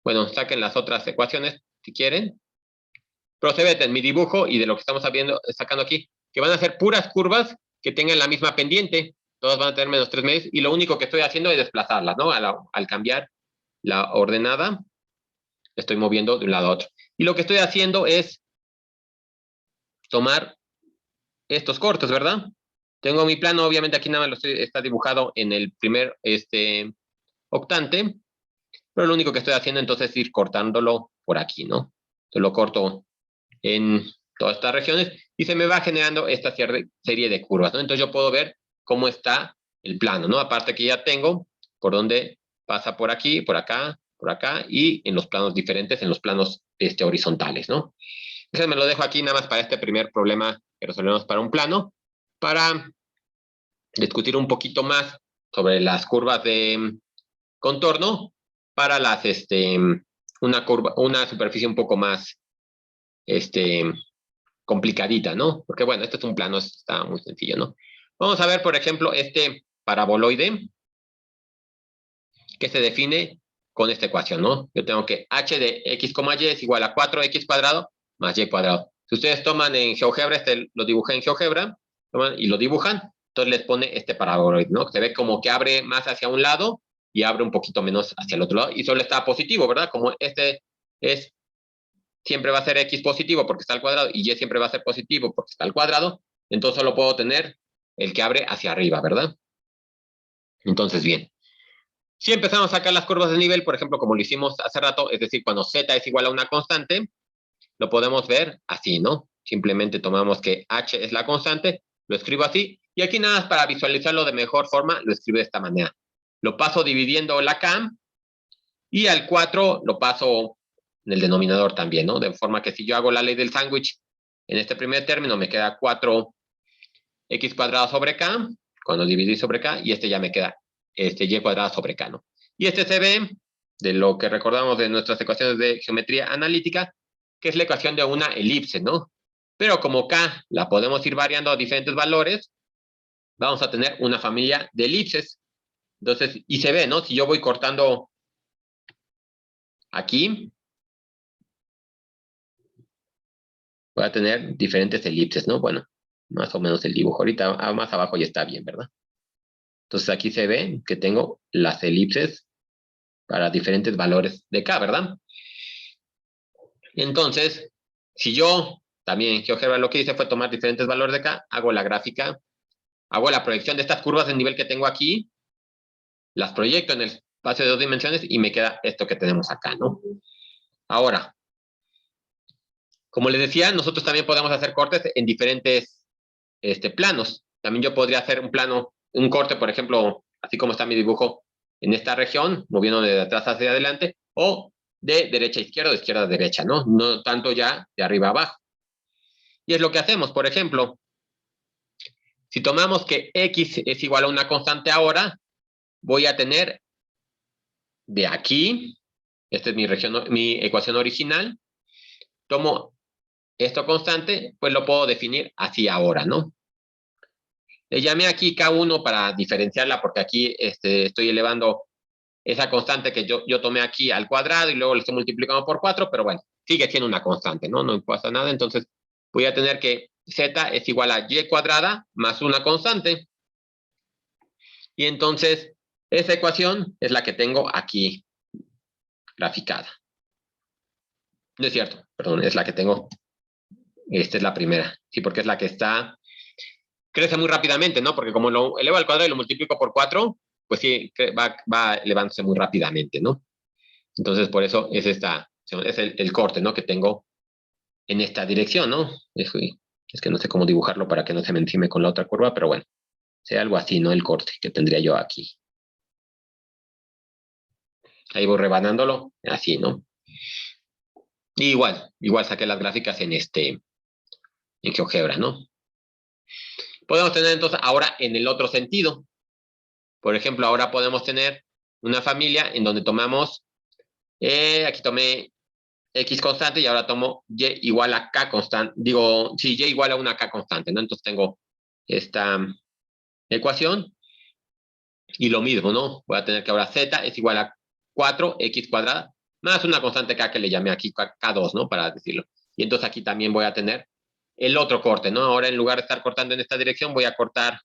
bueno, saquen las otras ecuaciones si quieren. Pero se ve en mi dibujo y de lo que estamos sacando aquí, que van a ser puras curvas que tengan la misma pendiente. Todas van a tener menos 3 medios y lo único que estoy haciendo es desplazarlas, ¿no? Al cambiar la ordenada, estoy moviendo de un lado a otro. Y lo que estoy haciendo es tomar estos cortes, ¿verdad? Tengo mi plano, obviamente aquí nada más está dibujado en el primer octante, pero lo único que estoy haciendo entonces es ir cortándolo por aquí, ¿no? Entonces lo corto en todas estas regiones y se me va generando esta serie de curvas, ¿no? Entonces yo puedo ver cómo está el plano, ¿no? Aparte que ya tengo por dónde pasa por aquí, por acá y en los planos diferentes, en los planos horizontales, ¿no? Entonces me lo dejo aquí nada más para este primer problema que resolvemos para un plano, para discutir un poquito más sobre las curvas de contorno para las, una superficie un poco más, complicadita, ¿no? Porque bueno, este es un plano, está muy sencillo, ¿no? Vamos a ver, por ejemplo, este paraboloide que se define con esta ecuación, ¿no? Yo tengo que h de x, y es igual a 4x cuadrado más y cuadrado. Si ustedes toman en GeoGebra, lo dibujé en GeoGebra, y lo dibujan, entonces les pone este paraboloide, ¿no? Se ve como que abre más hacia un lado y abre un poquito menos hacia el otro lado, y solo está positivo, ¿verdad? Como siempre va a ser x positivo porque está al cuadrado, y y siempre va a ser positivo porque está al cuadrado, entonces solo puedo tener el que abre hacia arriba, ¿verdad? Entonces, bien. Si empezamos a sacar las curvas de nivel, por ejemplo, como lo hicimos hace rato, es decir, cuando z es igual a una constante, lo podemos ver así, ¿no? Simplemente tomamos que h es la constante, lo escribo así, y aquí nada más para visualizarlo de mejor forma, lo escribo de esta manera. Lo paso dividiendo la k, y al 4 lo paso en el denominador también, ¿no? De forma que si yo hago la ley del sándwich en este primer término, me queda 4x cuadrado sobre k, cuando dividí sobre k, y ya me queda y cuadrado sobre k, ¿no? Y se ve, de lo que recordamos de nuestras ecuaciones de geometría analítica, que es la ecuación de una elipse, ¿no? Pero como k la podemos ir variando a diferentes valores, vamos a tener una familia de elipses. Entonces, y se ve, ¿no? Si yo voy cortando aquí, voy a tener diferentes elipses, ¿no? Bueno, más o menos el dibujo. Ahorita más abajo ya está bien, ¿verdad? Entonces aquí se ve que tengo las elipses para diferentes valores de k, ¿verdad? Entonces, si yo también, GeoGebra lo que hice fue tomar diferentes valores de k, hago la gráfica, hago la proyección de estas curvas de nivel que tengo aquí, las proyecto en el espacio de 2 dimensiones y me queda esto que tenemos acá, ¿no? Ahora, como les decía, nosotros también podemos hacer cortes en diferentes planos. También yo podría hacer un corte, por ejemplo, así como está mi dibujo en esta región, moviendo de atrás hacia adelante, o de derecha a izquierda o de izquierda a derecha, ¿no? No tanto ya de arriba a abajo. Y es lo que hacemos, por ejemplo, si tomamos que x es igual a una constante ahora, voy a tener de aquí, esta es mi ecuación original, tomo esto constante, pues lo puedo definir así ahora, ¿no? Le llamé aquí K1 para diferenciarla, porque aquí estoy elevando esa constante que yo tomé aquí al cuadrado y luego lo estoy multiplicando por 4, pero bueno, sigue siendo una constante, ¿no? No pasa nada, entonces voy a tener que z es igual a y cuadrada más una constante. Y entonces esa ecuación es la que tengo aquí graficada. No es cierto, perdón, es la que tengo. Esta es la primera, sí, porque es la que crece muy rápidamente, ¿no? Porque como lo elevo al cuadrado y lo multiplico por 4, pues sí, va elevándose muy rápidamente, ¿no? Entonces, por eso es el corte, ¿no? Que tengo en esta dirección, ¿no? Es que no sé cómo dibujarlo para que no se me encime con la otra curva, pero bueno, sea algo así, ¿no? El corte que tendría yo aquí. Ahí voy rebanándolo, así, ¿no? Y igual saqué las gráficas en GeoGebra, ¿no? Podemos tener entonces ahora en el otro sentido. Por ejemplo, ahora podemos tener una familia en donde tomamos, aquí tomé X constante y ahora tomo Y igual a K constante. Digo, sí, Y igual a una K constante, ¿no? Entonces tengo esta ecuación y lo mismo, ¿no? Voy a tener que ahora Z es igual a 4X cuadrada más una constante K que le llamé aquí K2, ¿no? Para decirlo. Y entonces aquí también voy a tener el otro corte, ¿no? Ahora en lugar de estar cortando en esta dirección, voy a cortar,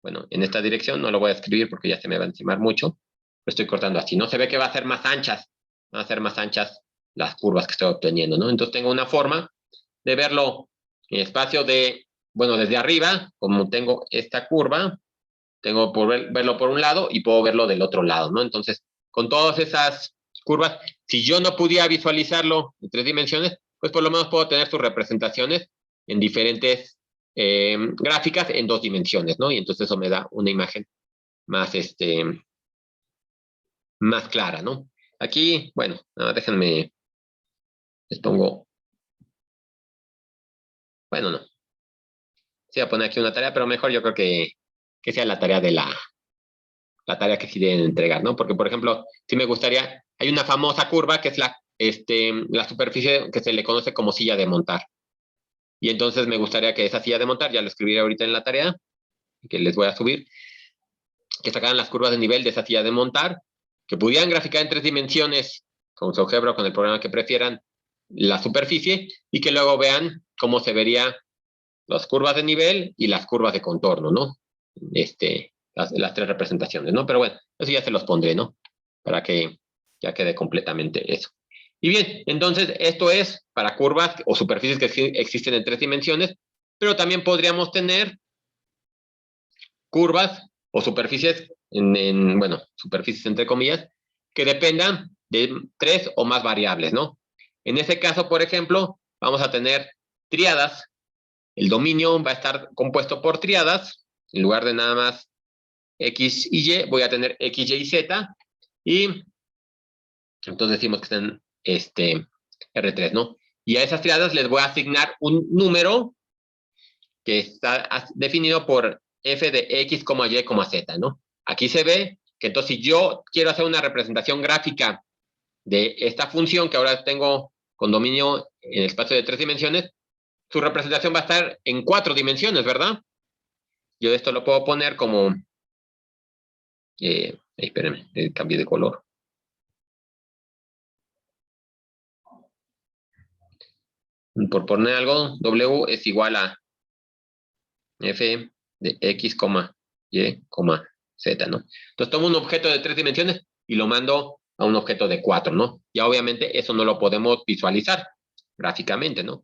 bueno, en esta dirección, no lo voy a escribir porque ya se me va a encimar mucho. Lo estoy cortando así, ¿no? Se ve que va a ser más anchas, van a ser más anchas las curvas que estoy obteniendo, ¿no? Entonces tengo una forma de verlo en espacio bueno, desde arriba, como tengo esta curva, tengo por verlo por un lado y puedo verlo del otro lado, ¿no? Entonces, con todas esas curvas, si yo no pudiera visualizarlo en 3 dimensiones, pues por lo menos puedo tener sus representaciones en diferentes gráficas en 2 dimensiones, ¿no? Y entonces eso me da una imagen más, más clara, ¿no? Aquí, bueno, déjenme, les pongo, bueno, no. Sí, voy a poner aquí una tarea, pero mejor yo creo que sea la tarea la tarea que sí deben entregar, ¿no? Porque, por ejemplo, sí me gustaría, hay una famosa curva que es la superficie que se le conoce como silla de montar. Y entonces me gustaría que esa silla de montar, ya lo escribiré ahorita en la tarea, que les voy a subir, que sacaran las curvas de nivel de esa silla de montar, que pudieran graficar en 3 dimensiones con GeoGebra o con el programa que prefieran la superficie y que luego vean cómo se vería las curvas de nivel y las curvas de contorno, ¿no? Las 3 representaciones, ¿no? Pero bueno, eso ya se los pondré, ¿no? Para que ya quede completamente eso. Y bien, entonces esto es para curvas o superficies que existen en 3 dimensiones, pero también podríamos tener curvas o superficies, bueno, superficies entre comillas, que dependan de 3 o más variables, ¿no? En ese caso, por ejemplo, vamos a tener tríadas. El dominio va a estar compuesto por tríadas. En lugar de nada más X y Y, voy a tener X, Y y Z. Y entonces decimos que están R3, ¿no? Y a esas tríadas les voy a asignar un número que está definido por F de X, Y, Z, ¿no? Aquí se ve que entonces si yo quiero hacer una representación gráfica de esta función que ahora tengo con dominio en el espacio de 3 dimensiones, su representación va a estar en 4 dimensiones, ¿verdad? Yo esto lo puedo poner como... espérenme, cambié de color. Por poner algo, W es igual a F de X, Y, Z, ¿no? Entonces tomo un objeto de 3 dimensiones y lo mando a un objeto de 4, ¿no? Ya obviamente eso no lo podemos visualizar gráficamente, ¿no?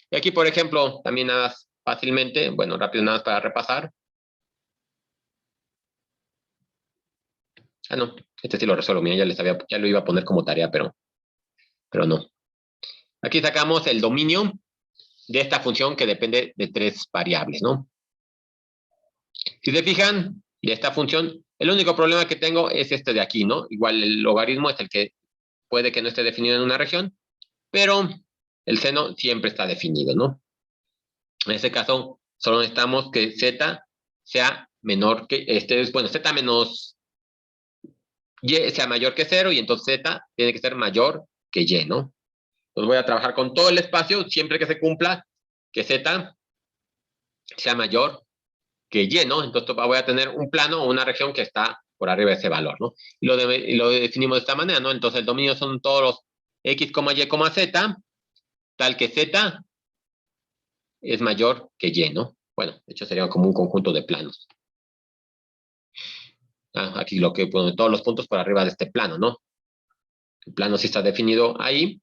Y aquí, por ejemplo, también nada fácilmente, bueno, rápido nada más para repasar. No, este sí lo resuelvo, mira, ya lo iba a poner como tarea, pero no. Aquí sacamos el dominio de esta función que depende de 3 variables, ¿no? Si se fijan, de esta función, el único problema que tengo es este de aquí, ¿no? Igual el logaritmo es el que puede que no esté definido en una región, pero el seno siempre está definido, ¿no? En este caso, solo necesitamos que z sea menor que, bueno, z menos y sea mayor que 0 y entonces z tiene que ser mayor que y, ¿no? Entonces voy a trabajar con todo el espacio siempre que se cumpla que z sea mayor que y, ¿no? Entonces voy a tener un plano o una región que está por arriba de ese valor, ¿no? Y lo definimos de esta manera, ¿no? Entonces el dominio son todos los X, Y, Z, tal que Z es mayor que Y, ¿no? Bueno, de hecho sería como un conjunto de planos. Aquí lo que pone todos los puntos por arriba de este plano, ¿no? El plano sí está definido ahí.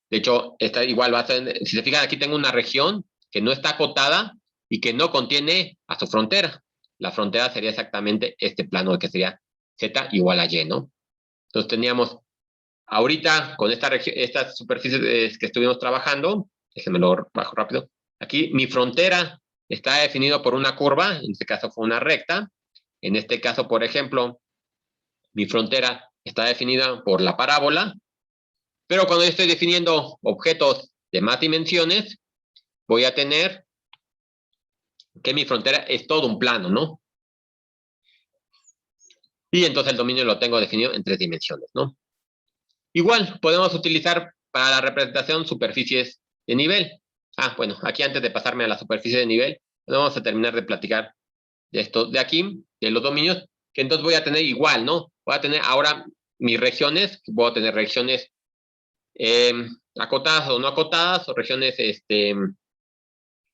De hecho, esta igual va a ser, si se fijan, aquí tengo una región que no está acotada y que no contiene a su frontera. La frontera sería exactamente este plano que sería Z igual a Y, ¿no? Entonces teníamos ahorita con estas superficies que estuvimos trabajando, déjenme lo bajo rápido. Aquí mi frontera está definido por una curva, en este caso fue una recta. En este caso, por ejemplo, mi frontera está definida por la parábola. Pero cuando yo estoy definiendo objetos de más dimensiones, voy a tener que mi frontera es todo un plano, ¿no? Y entonces el dominio lo tengo definido en 3 dimensiones, ¿no? Igual, podemos utilizar para la representación superficies de nivel. Bueno, aquí antes de pasarme a la superficie de nivel, vamos a terminar de platicar de esto de aquí, de los dominios, que entonces voy a tener igual, ¿no? Voy a tener ahora mis regiones, voy a tener regiones acotadas o no acotadas, o regiones,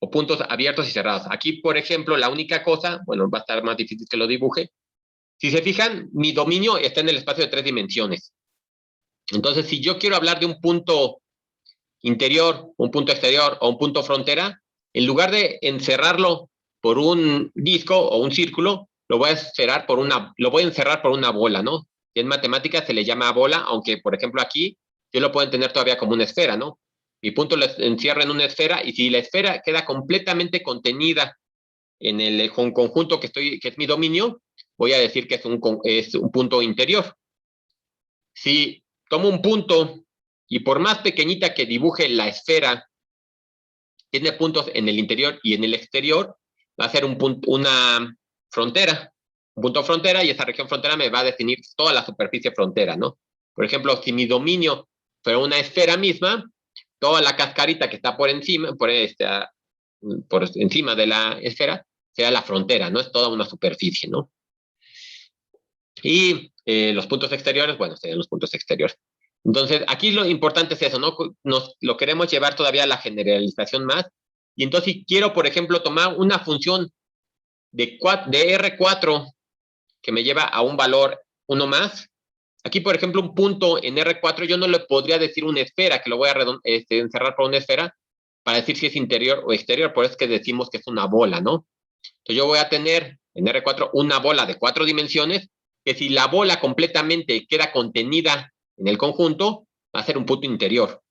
o puntos abiertos y cerrados. Aquí, por ejemplo, la única cosa, bueno, va a estar más difícil que lo dibuje. Si se fijan, mi dominio está en el espacio de 3 dimensiones. Entonces, si yo quiero hablar de un punto interior, un punto exterior o un punto frontera, en lugar de encerrarlo por un disco o un círculo, lo voy a encerrar por una bola, ¿no? Y en matemáticas se le llama bola, aunque, por ejemplo, aquí yo lo puedo entender todavía como una esfera, ¿no? Mi punto lo encierra en una esfera, y si la esfera queda completamente contenida en el conjunto que es mi dominio, voy a decir que es un punto interior. Si tomo un punto y por más pequeñita que dibuje la esfera, tiene puntos en el interior y en el exterior, va a ser una frontera, un punto frontera, y esa región frontera me va a definir toda la superficie frontera, ¿no? Por ejemplo, si mi dominio fuera una esfera misma, toda la cascarita que está por encima, por encima de la esfera, será la frontera, ¿no? Es toda una superficie, ¿no? Y los puntos exteriores, bueno, serían los puntos exteriores. Entonces, aquí lo importante es eso, ¿no? Lo queremos llevar todavía a la generalización más. Y entonces, si quiero, por ejemplo, tomar una función de R4 que me lleva a un valor 1 más, aquí, por ejemplo, un punto en R4, yo no le podría decir una esfera, que lo voy a encerrar por una esfera, para decir si es interior o exterior. Por eso es que decimos que es una bola, ¿no? Entonces, yo voy a tener en R4 una bola de 4 dimensiones, que si la bola completamente queda contenida en el conjunto, va a ser un punto interior.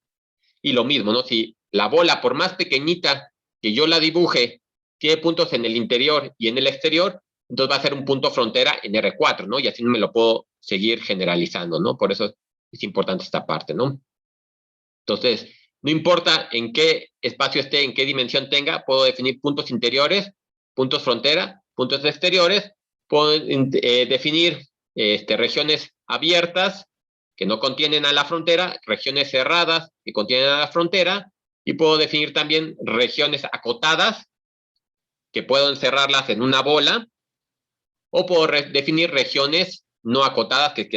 Y lo mismo, ¿no? Si la bola, por más pequeñita que yo la dibuje, tiene puntos en el interior y en el exterior, entonces va a ser un punto frontera en R4, ¿no? Y así me lo puedo seguir generalizando, ¿no? Por eso es importante esta parte, ¿no? Entonces, no importa en qué espacio esté, en qué dimensión tenga, puedo definir puntos interiores, puntos frontera, puntos exteriores, puedo definir regiones abiertas que no contienen a la frontera, regiones cerradas que contienen a la frontera, y puedo definir también regiones acotadas que puedo encerrarlas en una bola, o puedo definir regiones no acotadas que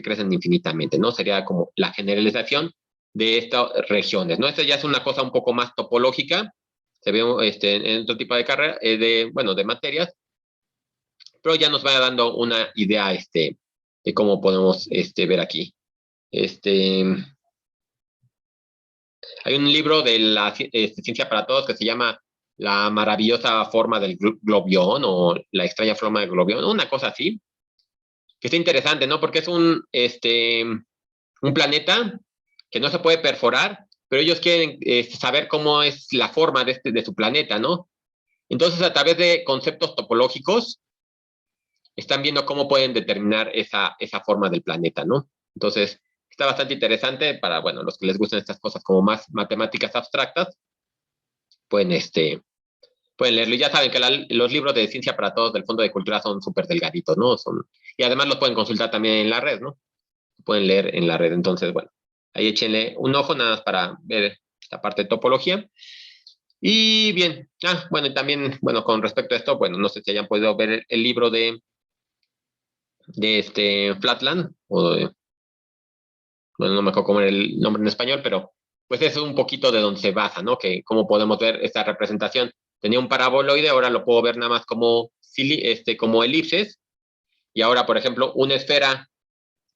crecen infinitamente, ¿no? Sería como la generalización de estas regiones, ¿no? Esta ya es una cosa un poco más topológica, se ve en otro tipo de carrera, de materias, pero ya nos va dando una idea de cómo podemos ver aquí. Hay un libro de la Ciencia para Todos que se llama La maravillosa forma del globión, o La extraña forma del globión, una cosa así, que está interesante, ¿no? Porque es un planeta que no se puede perforar, pero ellos quieren saber cómo es la forma de su planeta, ¿no? Entonces, a través de conceptos topológicos, están viendo cómo pueden determinar esa forma del planeta, ¿no? Entonces, está bastante interesante para, bueno, los que les gustan estas cosas como más matemáticas abstractas, pueden leerlo. Y ya saben que los libros de Ciencia para Todos del Fondo de Cultura son súper delgaditos, ¿no? Y además los pueden consultar también en la red, ¿no? Pueden leer en la red. Entonces, bueno, ahí échenle un ojo nada más para ver esta parte de topología. Y bien, bueno, y también, bueno, con respecto a esto, bueno, no sé si hayan podido ver el libro de Flatland, bueno, no me acuerdo cómo era el nombre en español, pero pues eso es un poquito de donde se basa, ¿no? Que cómo podemos ver esta representación. Tenía un paraboloide, ahora lo puedo ver nada más como elipses, y ahora, por ejemplo, una esfera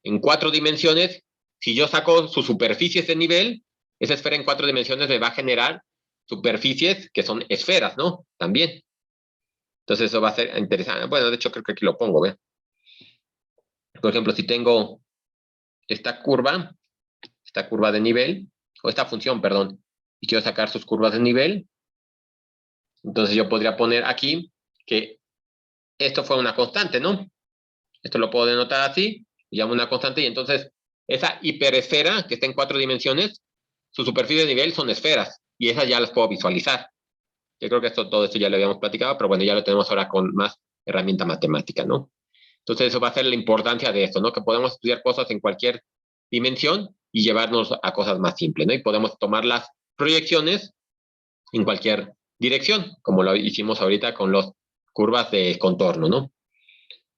en 4 dimensiones si yo saco sus superficies de nivel, esa esfera en 4 dimensiones me va a generar superficies que son esferas, ¿no? También. Entonces eso va a ser interesante. Bueno, de hecho creo que aquí lo pongo, ¿ve? Por ejemplo, si tengo esta curva de nivel, o esta función, perdón, y quiero sacar sus curvas de nivel, entonces yo podría poner aquí que esto fue una constante, ¿no? Esto lo puedo denotar así, llamo una constante, y entonces esa hiperesfera que está en 4 dimensiones, su superficie de nivel son esferas, y esas ya las puedo visualizar. Yo creo que todo esto ya lo habíamos platicado, pero bueno, ya lo tenemos ahora con más herramienta matemática, ¿no? Entonces eso va a ser la importancia de esto, ¿no? Que podemos estudiar cosas en cualquier dimensión y llevarnos a cosas más simples, ¿no? Y podemos tomar las proyecciones en cualquier dirección, como lo hicimos ahorita con las curvas de contorno, ¿no?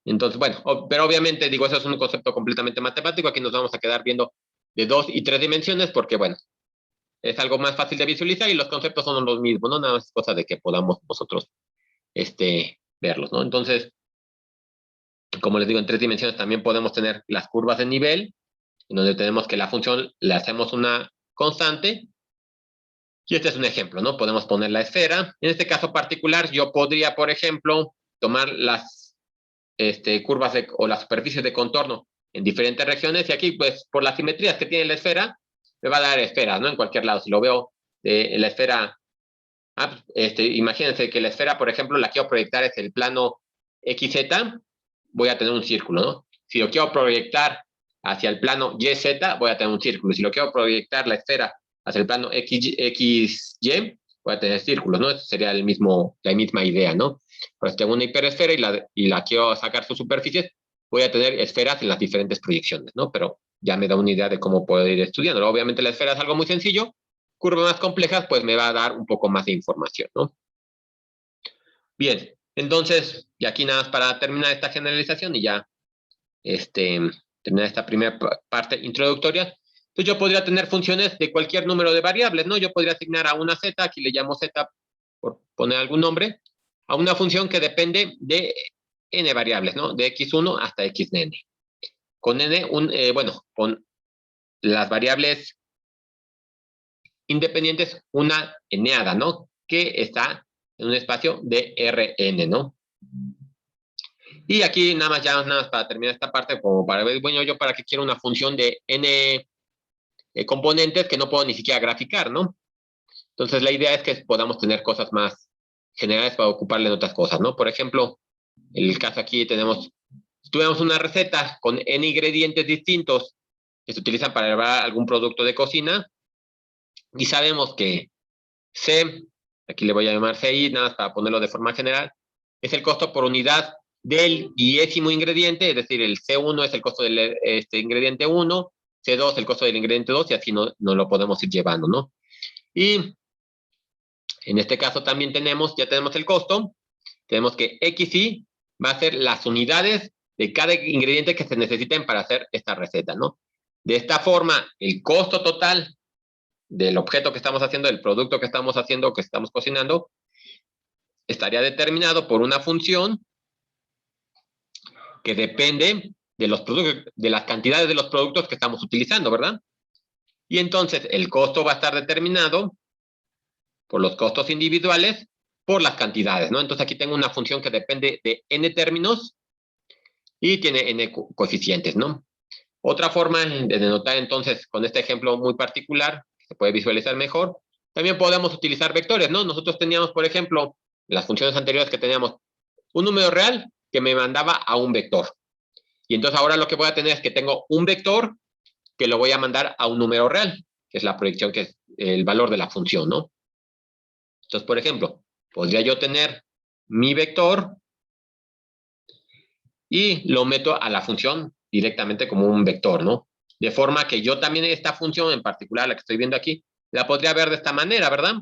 Entonces, bueno, pero obviamente, digo, eso es un concepto completamente matemático. Aquí nos vamos a quedar viendo de 2 y 3 dimensiones porque, bueno, es algo más fácil de visualizar y los conceptos son los mismos, ¿no? Nada más es cosa de que podamos nosotros verlos, ¿no? Entonces, como les digo, en 3 dimensiones también podemos tener las curvas de nivel, en donde tenemos que la función le hacemos una constante. Y este es un ejemplo, ¿no? Podemos poner la esfera. En este caso particular, yo podría, por ejemplo, tomar las curvas o las superficies de contorno en diferentes regiones, y aquí, pues, por las simetrías que tiene la esfera, me va a dar esferas, ¿no? En cualquier lado. Si lo veo en la esfera, imagínense que la esfera, por ejemplo, la quiero proyectar es el plano XZ, voy a tener un círculo, ¿no? Si lo quiero proyectar hacia el plano YZ, voy a tener un círculo. Si lo quiero proyectar la esfera hacia el plano XY, voy a tener círculos, ¿no? Eso sería la misma idea, ¿no? Pues tengo una hiperesfera y la quiero sacar sus superficies, voy a tener esferas en las diferentes proyecciones, ¿no? Pero ya me da una idea de cómo puedo ir estudiando. Obviamente la esfera es algo muy sencillo, curvas más complejas, pues me va a dar un poco más de información, ¿no? Bien, entonces, y aquí nada más para terminar esta generalización y ya terminar esta primera parte introductoria, pues yo podría tener funciones de cualquier número de variables, ¿no? Yo podría asignar a una z, aquí le llamo z por poner algún nombre, a una función que depende de n variables, ¿no? De x1 hasta xn. Con n, con las variables independientes, una eneada, ¿no? Que está en un espacio de Rn, ¿no? Y aquí nada más para terminar esta parte, como para ver, bueno, yo para qué quiero una función de n componentes que no puedo ni siquiera graficar, ¿no? Entonces la idea es que podamos tener cosas más generales para ocuparle en otras cosas, ¿no? Por ejemplo, en el caso aquí si tuviéramos una receta con n ingredientes distintos que se utilizan para elaborar algún producto de cocina, y sabemos que C, aquí le voy a llamar CI, nada más para ponerlo de forma general, es el costo por unidad del 10º ingrediente, es decir, el C1 es el costo del ingrediente 1, C2 el costo del ingrediente 2, y así no lo podemos ir llevando, ¿no? Y en este caso también ya tenemos el costo, tenemos que XI va a ser las unidades de cada ingrediente que se necesiten para hacer esta receta, ¿no? De esta forma, el costo total del objeto que estamos haciendo, del producto que estamos haciendo, que estamos cocinando, estaría determinado por una función que depende de los productos, de las cantidades de los productos que estamos utilizando, ¿verdad? Y entonces el costo va a estar determinado por los costos individuales por las cantidades, ¿no? Entonces aquí tengo una función que depende de n términos y tiene n coeficientes, ¿no? Otra forma de denotar entonces, con este ejemplo muy particular, que se puede visualizar mejor, también podemos utilizar vectores, ¿no? Nosotros teníamos, por ejemplo, en las funciones anteriores que teníamos un número real que me mandaba a un vector. Y entonces ahora lo que voy a tener es que tengo un vector que lo voy a mandar a un número real, que es la proyección, que es el valor de la función, ¿no? Entonces, por ejemplo, podría yo tener mi vector y lo meto a la función directamente como un vector, ¿no? De forma que yo también esta función, en particular la que estoy viendo aquí, la podría ver de esta manera, ¿verdad?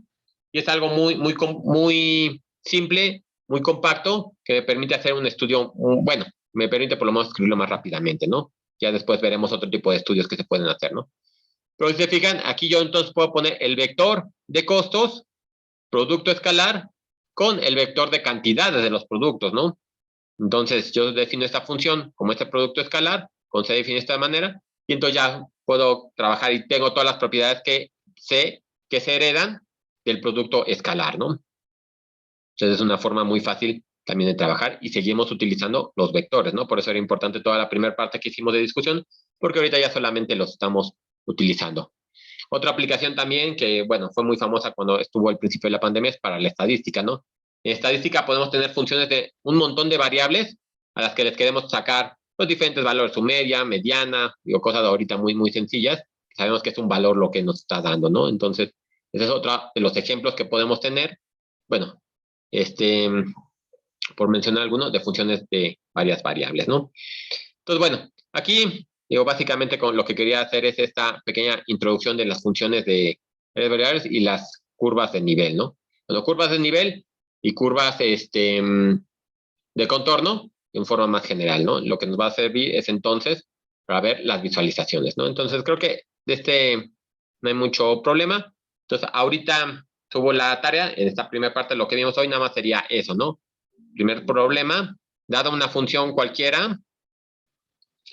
Y es algo muy simple, muy compacto, que me permite hacer un estudio, bueno, me permite por lo menos escribirlo más rápidamente, ¿no? Ya después veremos otro tipo de estudios que se pueden hacer, ¿no? Pero si se fijan, aquí yo entonces puedo poner el vector de costos, producto escalar, con el vector de cantidades de los productos, ¿no? Entonces yo defino esta función como este producto escalar, con C define de esta manera, y entonces ya puedo trabajar y tengo todas las propiedades que sé que se heredan del producto escalar, ¿no? Entonces es una forma muy fácil también de trabajar y seguimos utilizando los vectores, ¿no? Por eso era importante toda la primera parte que hicimos de discusión, porque ahorita ya solamente los estamos utilizando. Otra aplicación también que, bueno, fue muy famosa cuando estuvo al principio de la pandemia es para la estadística, ¿no? En estadística podemos tener funciones de un montón de variables a las que les queremos sacar los diferentes valores, su media, mediana, digo, cosas ahorita muy, muy sencillas. Sabemos que es un valor lo que nos está dando, ¿no? Entonces, ese es otro de los ejemplos que podemos tener. Bueno, por mencionar algunos, de funciones de varias variables, ¿no? Entonces, bueno, aquí, digo, básicamente con lo que quería hacer es esta pequeña introducción de las funciones de variables y las curvas de nivel, ¿no? Bueno, curvas de nivel y curvas de contorno en forma más general, ¿no? Lo que nos va a servir es entonces para ver las visualizaciones, ¿no? Entonces, creo que de no hay mucho problema. Entonces, ahorita tuvo la tarea, en esta primera parte lo que vimos hoy nada más sería eso, ¿no? Primer problema, dada una función cualquiera,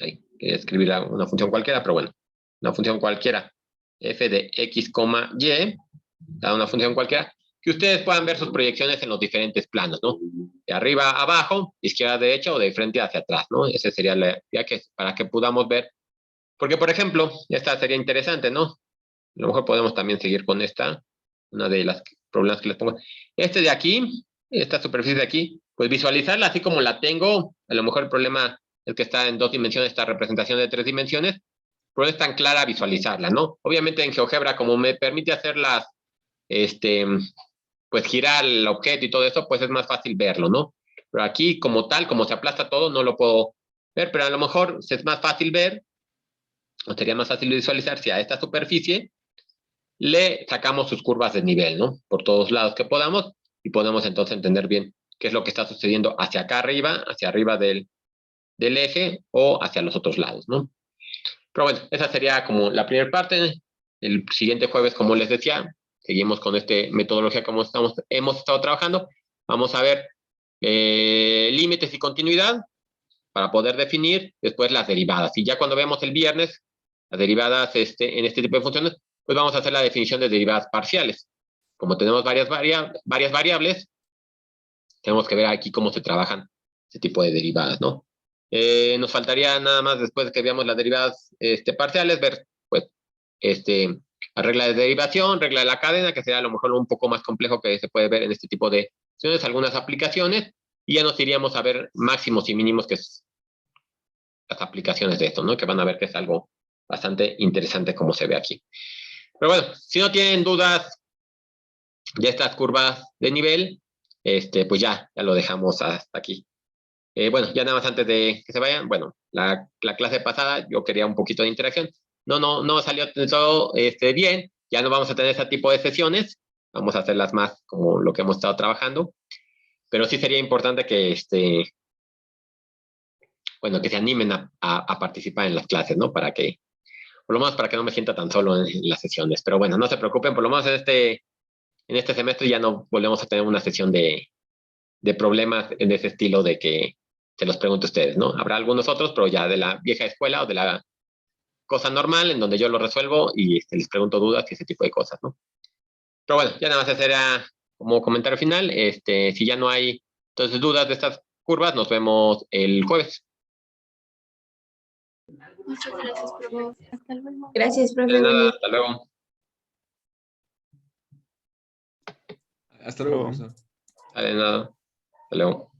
hay que escribir una función cualquiera, pero bueno, una función cualquiera, f de x, y, dada una función cualquiera, que ustedes puedan ver sus proyecciones en los diferentes planos, ¿no? De arriba a abajo, izquierda a derecha o de frente hacia atrás, ¿no? Esa sería la idea para que podamos ver. Porque, por ejemplo, esta sería interesante, ¿no? A lo mejor podemos también seguir con esta, una de las problemas que les pongo. Este de aquí, esta superficie de aquí, pues visualizarla así como la tengo, a lo mejor el problema es que está en 2 dimensiones, esta representación de 3 dimensiones, pero no es tan clara visualizarla, ¿no? Obviamente en GeoGebra, como me permite hacer las, pues girar el objeto y todo eso, pues es más fácil verlo, ¿no? Pero aquí, como tal, como se aplasta todo, no lo puedo ver, pero a lo mejor es más fácil ver, o sería más fácil visualizar si a esta superficie le sacamos sus curvas de nivel, ¿no? Por todos lados que podamos, y podemos entonces entender bien qué es lo que está sucediendo hacia acá arriba, hacia arriba del eje, o hacia los otros lados, ¿no? Pero bueno, esa sería como la primera parte. El siguiente jueves, como les decía, seguimos con esta metodología como hemos estado trabajando. Vamos a ver límites y continuidad para poder definir después las derivadas. Y ya cuando veamos el viernes las derivadas en este tipo de funciones, pues vamos a hacer la definición de derivadas parciales. Como tenemos varias variables, tenemos que ver aquí cómo se trabajan este tipo de derivadas, ¿no? Nos faltaría nada más, después de que veamos las derivadas parciales, ver, pues, la regla de derivación, regla de la cadena, que sería a lo mejor un poco más complejo que se puede ver en este tipo de funciones, algunas aplicaciones, y ya nos iríamos a ver máximos y mínimos, que es las aplicaciones de esto, ¿no? Que van a ver que es algo bastante interesante como se ve aquí. Pero bueno, si no tienen dudas de estas curvas de nivel, pues ya lo dejamos hasta aquí. Bueno, ya nada más antes de que se vayan, bueno, la clase pasada yo quería un poquito de interacción. No salió todo bien. Ya no vamos a tener ese tipo de sesiones. Vamos a hacerlas más como lo que hemos estado trabajando. Pero sí sería importante que, bueno, que se animen a participar en las clases, ¿no? Por lo menos para que no me sienta tan solo en las sesiones. Pero bueno, no se preocupen, por lo menos en este semestre ya no volvemos a tener una sesión de problemas en ese estilo de que se los pregunto a ustedes, ¿no? Habrá algunos otros, pero ya de la vieja escuela o de la cosa normal, en donde yo lo resuelvo y les pregunto dudas y ese tipo de cosas, ¿no? Pero bueno, ya nada más ese era como comentario final. Si ya no hay entonces dudas de estas curvas, nos vemos el jueves. Muchas gracias, profe. Hasta luego. Gracias, profe. De nada, hasta luego. Hasta luego, profesor. De nada, hasta luego.